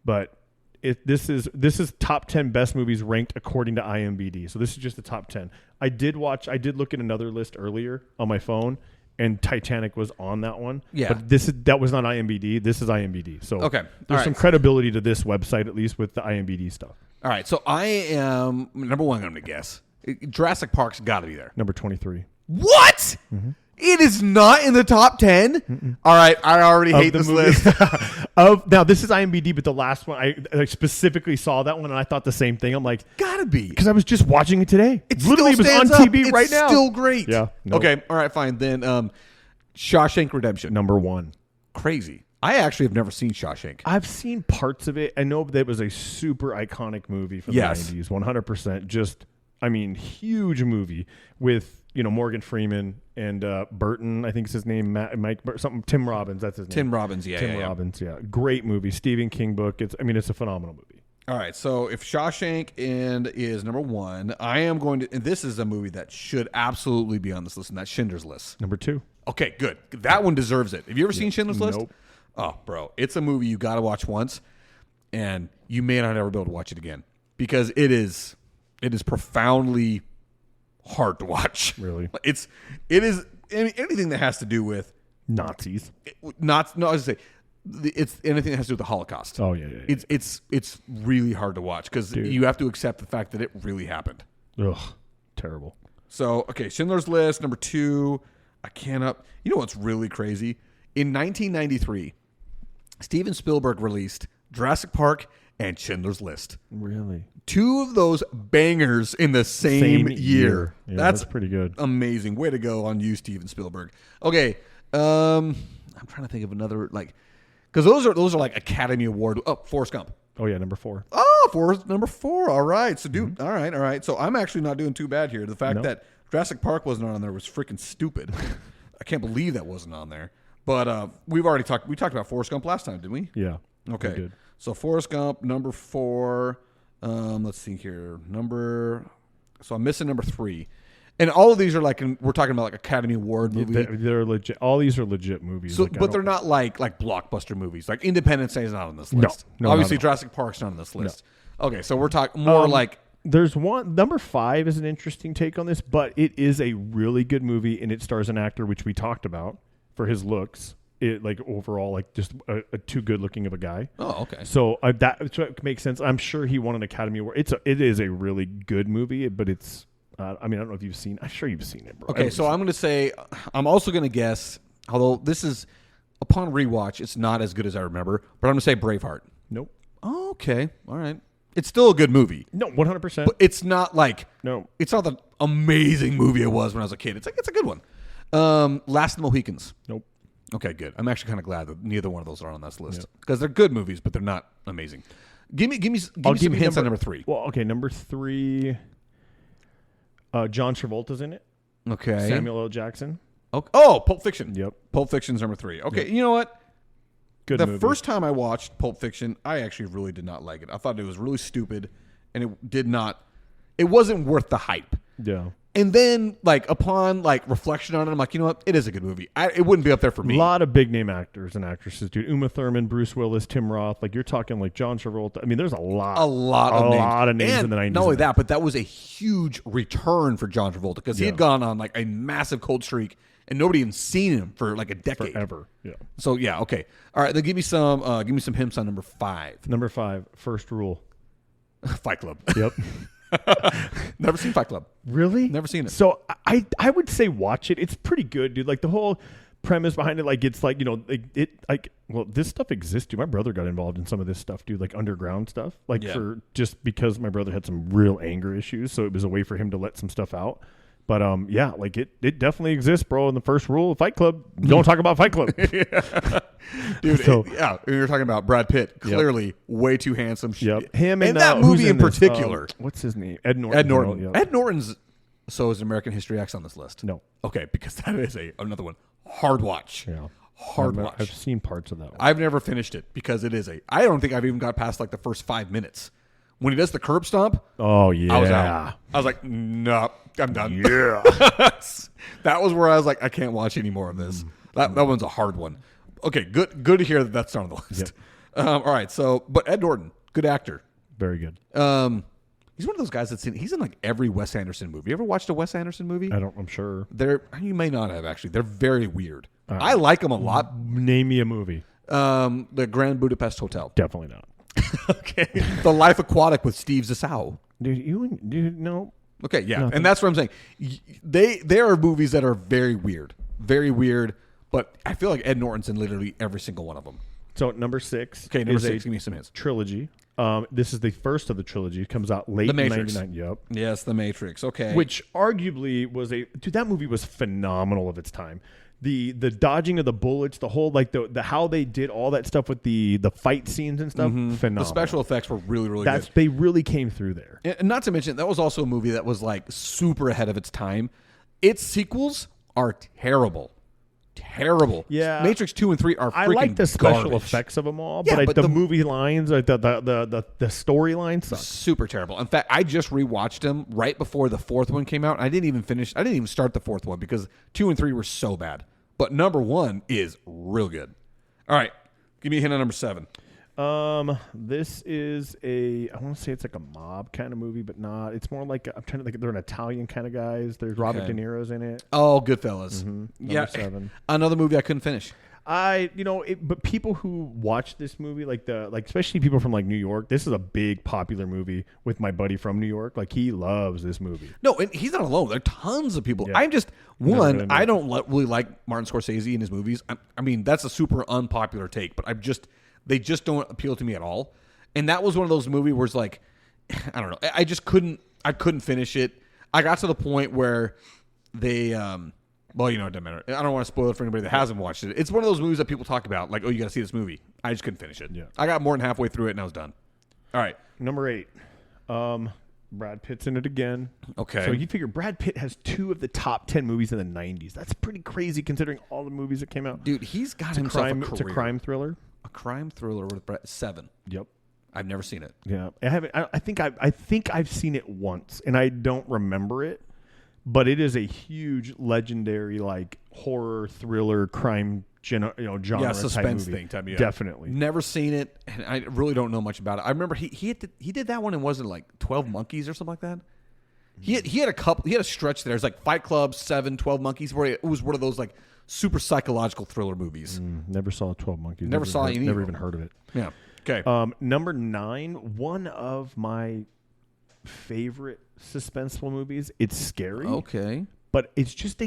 B: But this is top 10 best movies ranked according to IMDb. So this is just the top 10. I did look at another list earlier on my phone, and Titanic was on that one.
A: Yeah.
B: But that was not IMDb. This is IMDb. So
A: okay.
B: There's some credibility to this website, at least with the IMDb stuff.
A: All right. So I am, number one, I'm going to guess. Jurassic Park's got to be there.
B: Number 23.
A: What? Mm-hmm. It is not in the top 10? Mm-mm. All right, I already hate this list.
B: Now, this is IMDb, but the last one, I specifically saw that one, and I thought the same thing. I'm like,
A: gotta be.
B: Because I was just watching it today.
A: It
B: literally was on TV right now.
A: It's still great.
B: Yeah.
A: Nope. Okay, all right, fine. Then Shawshank Redemption.
B: Number 1.
A: Crazy. I actually have never seen Shawshank.
B: I've seen parts of it. I know that it was a super iconic movie from the 90s, 100%. Just, I mean, huge movie with... Morgan Freeman and Burton, I think is his name, Tim Robbins, that's his name.
A: Tim Robbins, yeah.
B: Tim Robbins, yeah. Great movie. Stephen King book. It's a phenomenal movie.
A: All right, so if Shawshank is number 1, I am going to, and this is a movie that should absolutely be on this list, and that's Schindler's List.
B: Number 2.
A: Okay, good. That one deserves it. Have you ever seen Schindler's List?
B: Nope.
A: Oh, bro, it's a movie you got to watch once, and you may not ever be able to watch it again, because it is profoundly hard to watch.
B: Really?
A: It is anything that has to do with
B: Nazis.
A: I was gonna say it's anything that has to do with the Holocaust.
B: Oh yeah.
A: It's really hard to watch because you have to accept the fact that it really happened.
B: Ugh, terrible.
A: So okay, Schindler's List, number 2. I cannot. You know what's really crazy? In 1993, Steven Spielberg released Jurassic Park and Schindler's List.
B: Really?
A: 2 of those bangers in the same year.
B: Yeah, that's pretty good.
A: Amazing. Way to go on you, Steven Spielberg. Okay. I'm trying to think of another, because those are like Academy Award. Oh, Forrest Gump.
B: Oh, yeah, number 4.
A: Oh, number 4. All right. So, dude, all right. So I'm actually not doing too bad here. The fact that Jurassic Park wasn't on there was freaking stupid. I can't believe that wasn't on there. But we talked about Forrest Gump last time, didn't we?
B: Yeah.
A: Okay.
B: We did.
A: So Forrest Gump, number 4. Let's see here. So I'm missing number 3. And all of these are we're talking about Academy Award movies.
B: They're legit. All these are legit movies.
A: So, but they're not like blockbuster movies. Like Independence Day is not on this list.
B: No,
A: obviously Jurassic Park's not on this list. No. Okay, so we're talking more
B: There's one, number 5 is an interesting take on this, but it is a really good movie, and it stars an actor, which we talked about, for his looks. Overall, just a too good looking of a guy.
A: Oh, okay.
B: So that makes sense. I'm sure he won an Academy Award. It is a really good movie, but it's I mean, I don't know if you've seen. I'm sure you've seen it, bro.
A: Okay, so I'm going to say, I'm also going to guess, although this is, upon rewatch, it's not as good as I remember, but I'm going to say Braveheart.
B: Nope.
A: Oh, okay. All right. It's still a good movie.
B: No, 100%.
A: But it's not like,
B: no.
A: It's not the amazing movie it was when I was a kid. It's a good one. Last of the Mohicans.
B: Nope.
A: Okay, good. I'm actually kind of glad that neither one of those are on this list because they're good movies, but they're not amazing. Give me some hints on number 3.
B: Well, okay, number 3. John Travolta's in it.
A: Okay.
B: Samuel L. Jackson.
A: Oh, Pulp Fiction.
B: Yep.
A: Pulp Fiction's number 3. Okay, You know what?
B: Good
A: the
B: movie.
A: First time I watched Pulp Fiction, I actually really did not like it. I thought it was really stupid, and it wasn't worth the hype.
B: Yeah.
A: And then, upon reflection on it, I'm like, you know what? It is a good movie. It wouldn't be up there for me.
B: A lot of big name actors and actresses, dude. Uma Thurman, Bruce Willis, Tim Roth. You're talking John Travolta. I mean, there's a lot of names
A: and
B: in the 90s.
A: Not only that, but that was a huge return for John Travolta because he had gone on a massive cold streak, and nobody even seen him for a decade.
B: Forever. Yeah.
A: So yeah, okay, all right. Then give me some hints on number 5.
B: Number 5, First Rule.
A: Fight Club.
B: Yep.
A: Never seen Fight Club.
B: Really?
A: Never seen it.
B: So I would say watch it. It's pretty good, dude. The whole premise behind it, it's this stuff exists, dude. My brother got involved in some of this stuff, dude, underground stuff, for just because my brother had some real anger issues, so it was a way for him to let some stuff out. But it definitely exists, bro. And the first rule of Fight Club: don't talk about Fight Club,
A: dude.
B: So,
A: you're talking about Brad Pitt, clearly way too handsome.
B: Yep, him
A: and that movie in particular.
B: What's his name? Ed Norton.
A: Ed Norton.
B: Yep.
A: Ed Norton's. So is American History X on this list?
B: No.
A: Okay, because that is another one. Hard watch.
B: Yeah.
A: Hard watch.
B: I've seen parts of that one.
A: I've never finished it because it is I don't think I've even got past the first 5 minutes. When he does the curb stomp,
B: oh yeah,
A: I was out. I was like, no, I'm done.
B: Yeah,
A: that was where I was like, I can't watch any more of this. That one's a hard one. Okay, good to hear that that's not on the list. Yep. All right, so but Ed Norton, good actor,
B: very good.
A: He's one of those guys he's in every Wes Anderson movie. You ever watched a Wes Anderson movie?
B: I'm sure.
A: You may not have actually. They're very weird. I like them a lot.
B: Name me a movie.
A: The Grand Budapest Hotel.
B: Definitely not.
A: Okay. The Life Aquatic with Steve Zissou.
B: Dude, no.
A: Okay, yeah.
B: Nothing.
A: And that's what I'm saying. There are movies that are very weird. Very weird, but I feel like Ed Norton's in literally every single one of them.
B: So number 6.
A: Okay, number 6. Give me some hints.
B: Trilogy. This is the first of the trilogy. It comes out late
A: in
B: 99. Yep.
A: Yes, The Matrix. Okay.
B: Which arguably was that movie was phenomenal of its time. The dodging of the bullets, the whole the how they did all that stuff with the fight scenes and stuff, phenomenal.
A: The special effects were really, really good.
B: They really came through there.
A: And not to mention, that was also a movie that was super ahead of its time. Its sequels are terrible. Terrible.
B: Yeah.
A: Matrix 2 and 3 are freaking
B: I like the special
A: garbage.
B: effects of them all,
A: Yeah,
B: but the movie lines, the storyline sucks.
A: Super terrible. In fact, I just rewatched them right before the 4th one came out. I didn't even start the 4th one because 2 and 3 were so bad. But number 1 is real good. All right. Give me a hint on number 7.
B: This is I want to say it's a mob kind of movie, but not. It's more I'm trying to think. They're an Italian kind of guys. There's Robert De Niro's in it.
A: Oh, Goodfellas.
B: Number 7.
A: Another movie I couldn't finish.
B: But people who watch this movie, especially people from New York, this is a big popular movie with my buddy from New York. He loves this movie.
A: No, and he's not alone. There are tons of people.
B: Yeah.
A: I'm just I don't really like Martin Scorsese in his movies. I mean, that's a super unpopular take, but they just don't appeal to me at all. And that was one of those movies where it's I don't know. I just couldn't finish it. I got to the point where they well, it doesn't matter. I don't want to spoil it for anybody that hasn't watched it. It's one of those movies that people talk about, oh, you got to see this movie. I just couldn't finish it.
B: Yeah.
A: I got more than halfway through it and I was done. All right.
B: Number 8. Brad Pitt's in it again.
A: Okay.
B: So you figure Brad Pitt has 2 of the top 10 movies in the 90s. That's pretty crazy considering all the movies that came out.
A: Dude, he's got himself a career.
B: It's a crime thriller.
A: A crime thriller with Brad. 7.
B: Yep.
A: I've never seen it.
B: Yeah. I haven't. I think I've seen it once and I don't remember it. But it is a huge, legendary, horror, thriller, crime, genre
A: suspense
B: type movie.
A: thing.
B: Definitely.
A: Never seen it, and I really don't know much about it. I remember he did that one and wasn't 12 Monkeys or something like that. He had a stretch there. It's Fight Club, 7, 12 Monkeys, where it was one of those super psychological thriller movies.
B: Never saw 12 Monkeys.
A: Never saw any.
B: Never even heard of it.
A: Yeah. Okay.
B: Number 9, one of my favorite suspenseful movies. It's scary.
A: Okay.
B: But it's just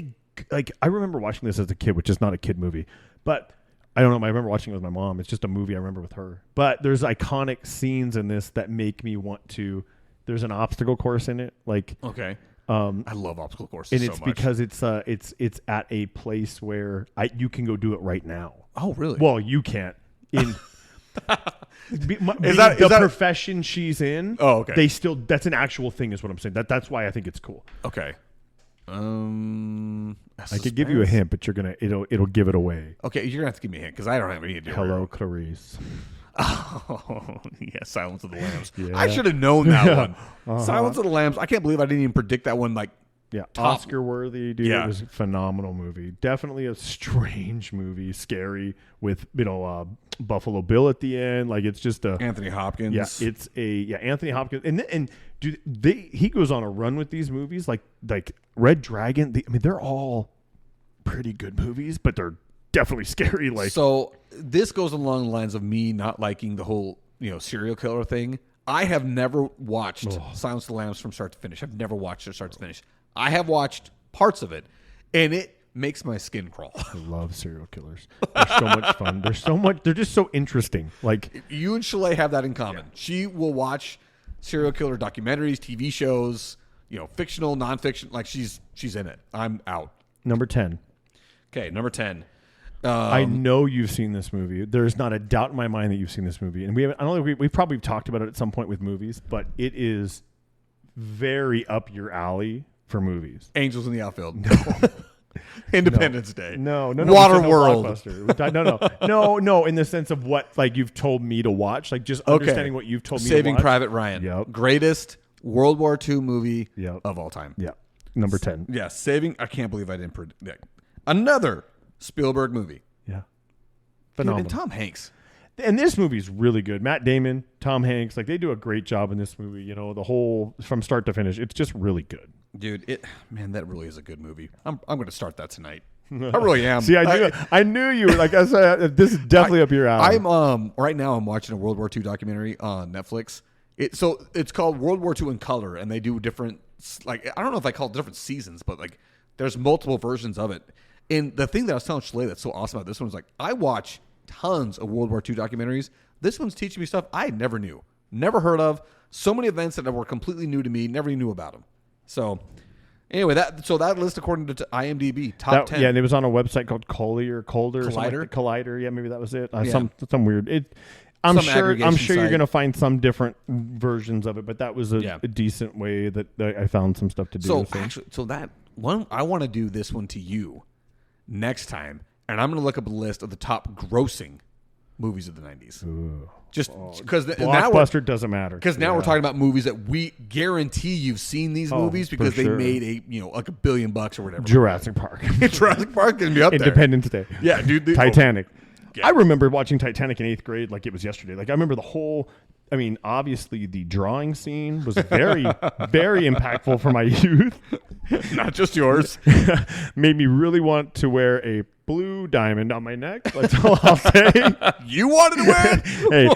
B: I remember watching this as a kid, which is not a kid movie. But I don't know. I remember watching it with my mom. It's just a movie I remember with her. But there's iconic scenes in this that make me want to. There's an obstacle course in it.
A: Okay. I love obstacle courses
B: and
A: so
B: it's
A: much.
B: because it's at a place where you can go do it right now.
A: Oh, really?
B: Well, you can't. In
A: Is that
B: the profession she's in?
A: Oh, okay.
B: They still that's an actual thing, is what I'm saying. That's why I think it's cool.
A: Okay.
B: I could give you a hint, but it'll give it away.
A: Okay, you're gonna have to give me a hint because I don't have any idea.
B: Hello, Clarice.
A: Oh, yeah, Silence of the Lambs.
B: Yeah.
A: I should have known that one. Silence of the Lambs. I can't believe I didn't even predict that one.
B: Yeah,
A: top.
B: Oscar worthy, dude.
A: Yeah.
B: It was a phenomenal movie. Definitely a strange movie, scary with Buffalo Bill at the end. It's just
A: Anthony Hopkins.
B: Yeah, it's Anthony Hopkins, and dude, he goes on a run with these movies like Red Dragon. They're all pretty good movies, but they're definitely scary.
A: So this goes along the lines of me not liking the whole serial killer thing. I have never watched Silence of the Lambs from start to finish. I've never watched it start to finish. I have watched parts of it, and it makes my skin crawl.
B: I love serial killers. They're so much fun. They're just so interesting.
A: You and Chalet have that in common. Yeah. She will watch serial killer documentaries, TV shows, fictional, nonfiction. She's in it. I'm out.
B: Number 10.
A: Okay, number 10.
B: I know you've seen this movie. There's not a doubt in my mind that you've seen this movie, and we've probably talked about it at some point with movies, but it is very up your alley for movies.
A: Angels in the Outfield. No. Independence Day.
B: No.
A: Waterworld.
B: No. In the sense of what you've told me to watch, just understanding what you've told me.
A: Saving
B: to watch.
A: Private Ryan.
B: Yep.
A: Greatest World War II movie of all time.
B: Yeah. Number 10.
A: Yeah. I can't believe I didn't predict. Another Spielberg movie.
B: Yeah.
A: Phenomenal. And Tom Hanks.
B: And this movie's really good. Matt Damon, Tom Hanks, they do a great job in this movie. The whole from start to finish, it's just really good.
A: Dude, that really is a good movie. I'm going to start that tonight. I really am.
B: See, I knew you. Like I said, this is definitely up your alley.
A: I'm right now. I'm watching a World War II documentary on Netflix. It's called World War II in color, and they do different. I don't know if I call it different seasons, but there's multiple versions of it. And the thing that I was telling Chalet that's so awesome about this one is I watch tons of World War II documentaries. This one's teaching me stuff I never knew, never heard of. So many events that were completely new to me, never even knew about them. So anyway, that list according to IMDb, top 10.
B: Yeah, and it was on a website called Collider.
A: Collider?
B: Yeah, maybe that was it. Some weird. I'm sure you're going to find some different versions of it, but that was a decent way that I found some stuff to do.
A: So that one, I want to do this one to you next time, and I'm going to look up a list of the top grossing movies of the 90s.
B: Ooh.
A: Just because
B: Blockbuster doesn't matter.
A: Because now we're talking about movies that we guarantee you've seen these movies because they made $1 billion or whatever.
B: Jurassic Park.
A: Jurassic Park can be up there.
B: Independence Day.
A: Yeah, dude.
B: Titanic. Yeah. I remember watching Titanic in 8th grade like it was yesterday. I remember the whole. Obviously the drawing scene was very, very impactful for my youth.
A: Not just yours.
B: Made me really want to wear a blue diamond on my neck. That's all I'll say.
A: You wanted to wear it?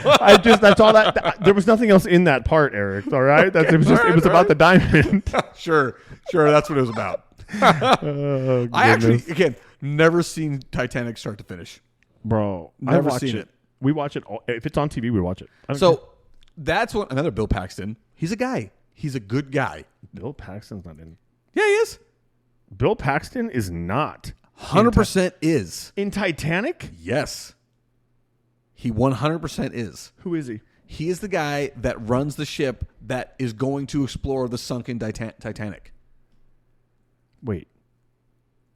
B: Hey, that's all that. There was nothing else in that part, Eric. All right,
A: Okay,
B: it was about the diamond.
A: Sure, that's what it was about.
B: Oh,
A: I actually, again, never seen Titanic start to finish.
B: Bro,
A: never seen it.
B: We watch it if it's on TV. We watch it.
A: That's another Bill Paxton. He's a guy. He's a good guy.
B: Bill Paxton's not in.
A: Yeah, he is.
B: Bill Paxton is not.
A: 100% is.
B: In Titanic?
A: Yes. He 100% is.
B: Who is he?
A: He is the guy that runs the ship that is going to explore the sunken Titanic.
B: Wait.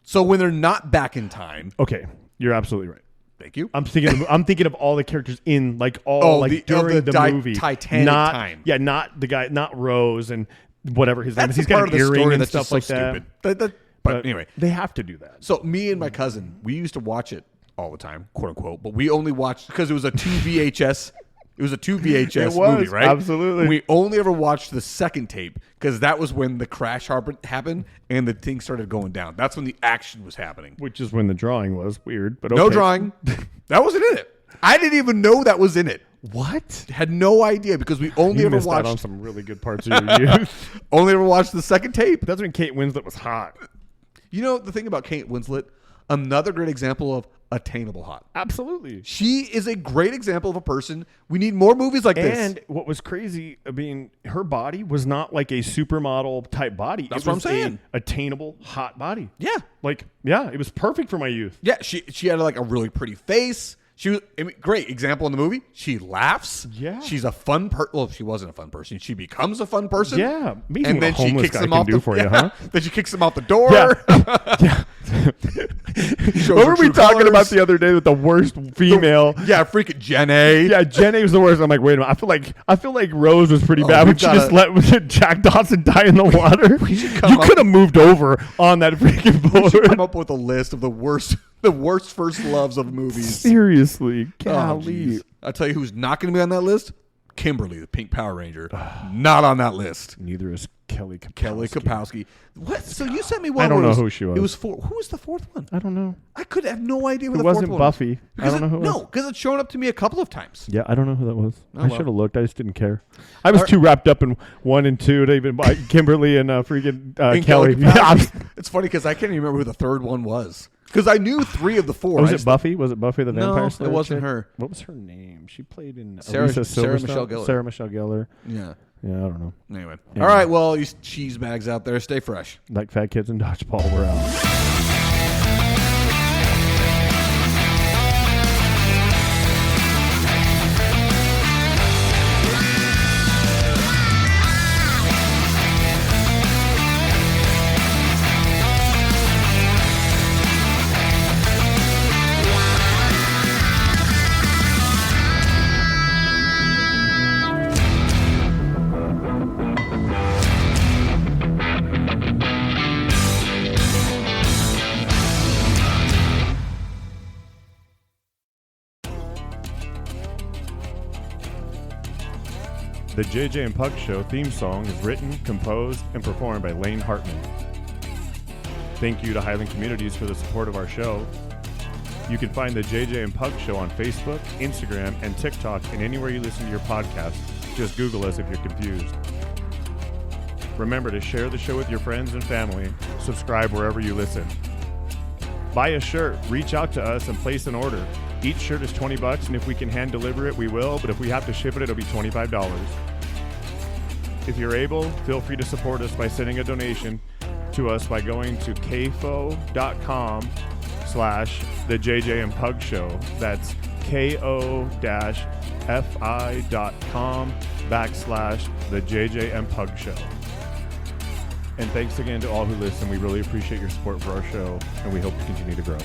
A: So when they're not back in time.
B: Okay, you're absolutely right.
A: Thank you.
B: I'm thinking of all the characters in during the movie.
A: Titanic time.
B: Yeah, not the guy, not Rose and whatever his name is.
A: He's
B: got an earring and stuff like
A: that. But anyway,
B: they have to do that.
A: So me and my cousin, we used to watch it all the time, quote unquote. But we only watched because it was a 2 VHS. It was a 2 VHS movie, right?
B: Absolutely.
A: We only ever watched the second tape because that was when the crash happened and the thing started going down. That's when the action was happening.
B: Which is when the drawing was weird, but okay.
A: No drawing. That wasn't in it. I didn't even know that was in it.
B: What?
A: Had no idea because we only
B: You
A: ever
B: missed out on
A: watched
B: some really good parts of your youth.
A: only ever watched the second tape.
B: But that's when Kate Winslet was hot.
A: You know the thing about Kate Winslet, another great example of attainable hot.
B: Absolutely.
A: She is a great example of a person. We need more movies like this.
B: And what was crazy, I mean, her body was not like a supermodel type body.
A: That's what I'm saying.
B: Attainable, hot body.
A: Yeah.
B: Like, yeah, it was perfect for my youth.
A: Yeah, she had like a really pretty face. She was great example in the movie. She laughs.
B: Yeah.
A: She's a fun Well, she wasn't a fun person. She becomes a fun person.
B: Yeah. Amazing
A: And
B: what
A: then
B: a
A: she
B: homeless
A: kicks
B: guy
A: him
B: can
A: off
B: do for you, huh?
A: Then she kicks him out the door.
B: Yeah. What were we talking about the other day with the worst female?
A: Freaking Jen A.
B: Yeah, Jen A was the worst. I'm like, wait a minute. I feel like Rose was pretty bad when she just let Jack Dawson die in the water. You could have moved over on that freaking board.
A: We should come up with a list of the worst first loves of movies.
B: Seriously, golly.
A: geez. I'll tell you who's not going to be on that list. Kimberly, the Pink Power Ranger, not on that list.
B: Neither is Kelly Kapowski.
A: Kelly Kapowski. What? So you sent me one.
B: I don't know who she was.
A: It was four. Who was the fourth one?
B: I don't know.
A: I could have no idea who
B: It
A: the fourth
B: wasn't
A: one
B: Buffy.
A: was.
B: I don't know who it was.
A: No, because it's shown up to me a couple of times.
B: Yeah, I don't know who that was.
A: Oh,
B: I
A: well.
B: should have looked. I just didn't care. I was too wrapped up in 1 and 2 to even buy Kimberly and freaking
A: And
B: Kelly.
A: Kapowski. It's funny because I can't even remember who the third one was. Because I knew 3 of the 4.
B: Was it Buffy? Was it Buffy the Vampire Slayer?
A: No, it wasn't
B: chick?
A: her.
B: What was her name? She played in
A: Sarah
B: Michelle
A: Gellar.
B: Sarah Michelle Gellar.
A: Yeah.
B: Yeah, I don't know.
A: Anyway.
B: Yeah.
A: All right, well, you cheese bags out there, stay fresh.
B: Like fat kids in dodgeball, we're out. The JJ and Puck Show theme song is written, composed, and performed by Lane Hartman. Thank you to Highland Communities for the support of our show. You can find the JJ and Puck Show on Facebook, Instagram, and TikTok, and anywhere you listen to your podcast. Just Google us if you're confused. Remember to share the show with your friends and family. Subscribe wherever you listen. Buy a shirt, reach out to us, and place an order. Each shirt is $20, and if we can hand deliver it, we will, but if we have to ship it, it'll be $25. If you're able, feel free to support us by sending a donation to us by going to kfo.com/the JJ and Pug Show. That's ko-fi.com/the JJ and Pug Show. And thanks again to all who listen. We really appreciate your support for our show, and we hope to continue to grow.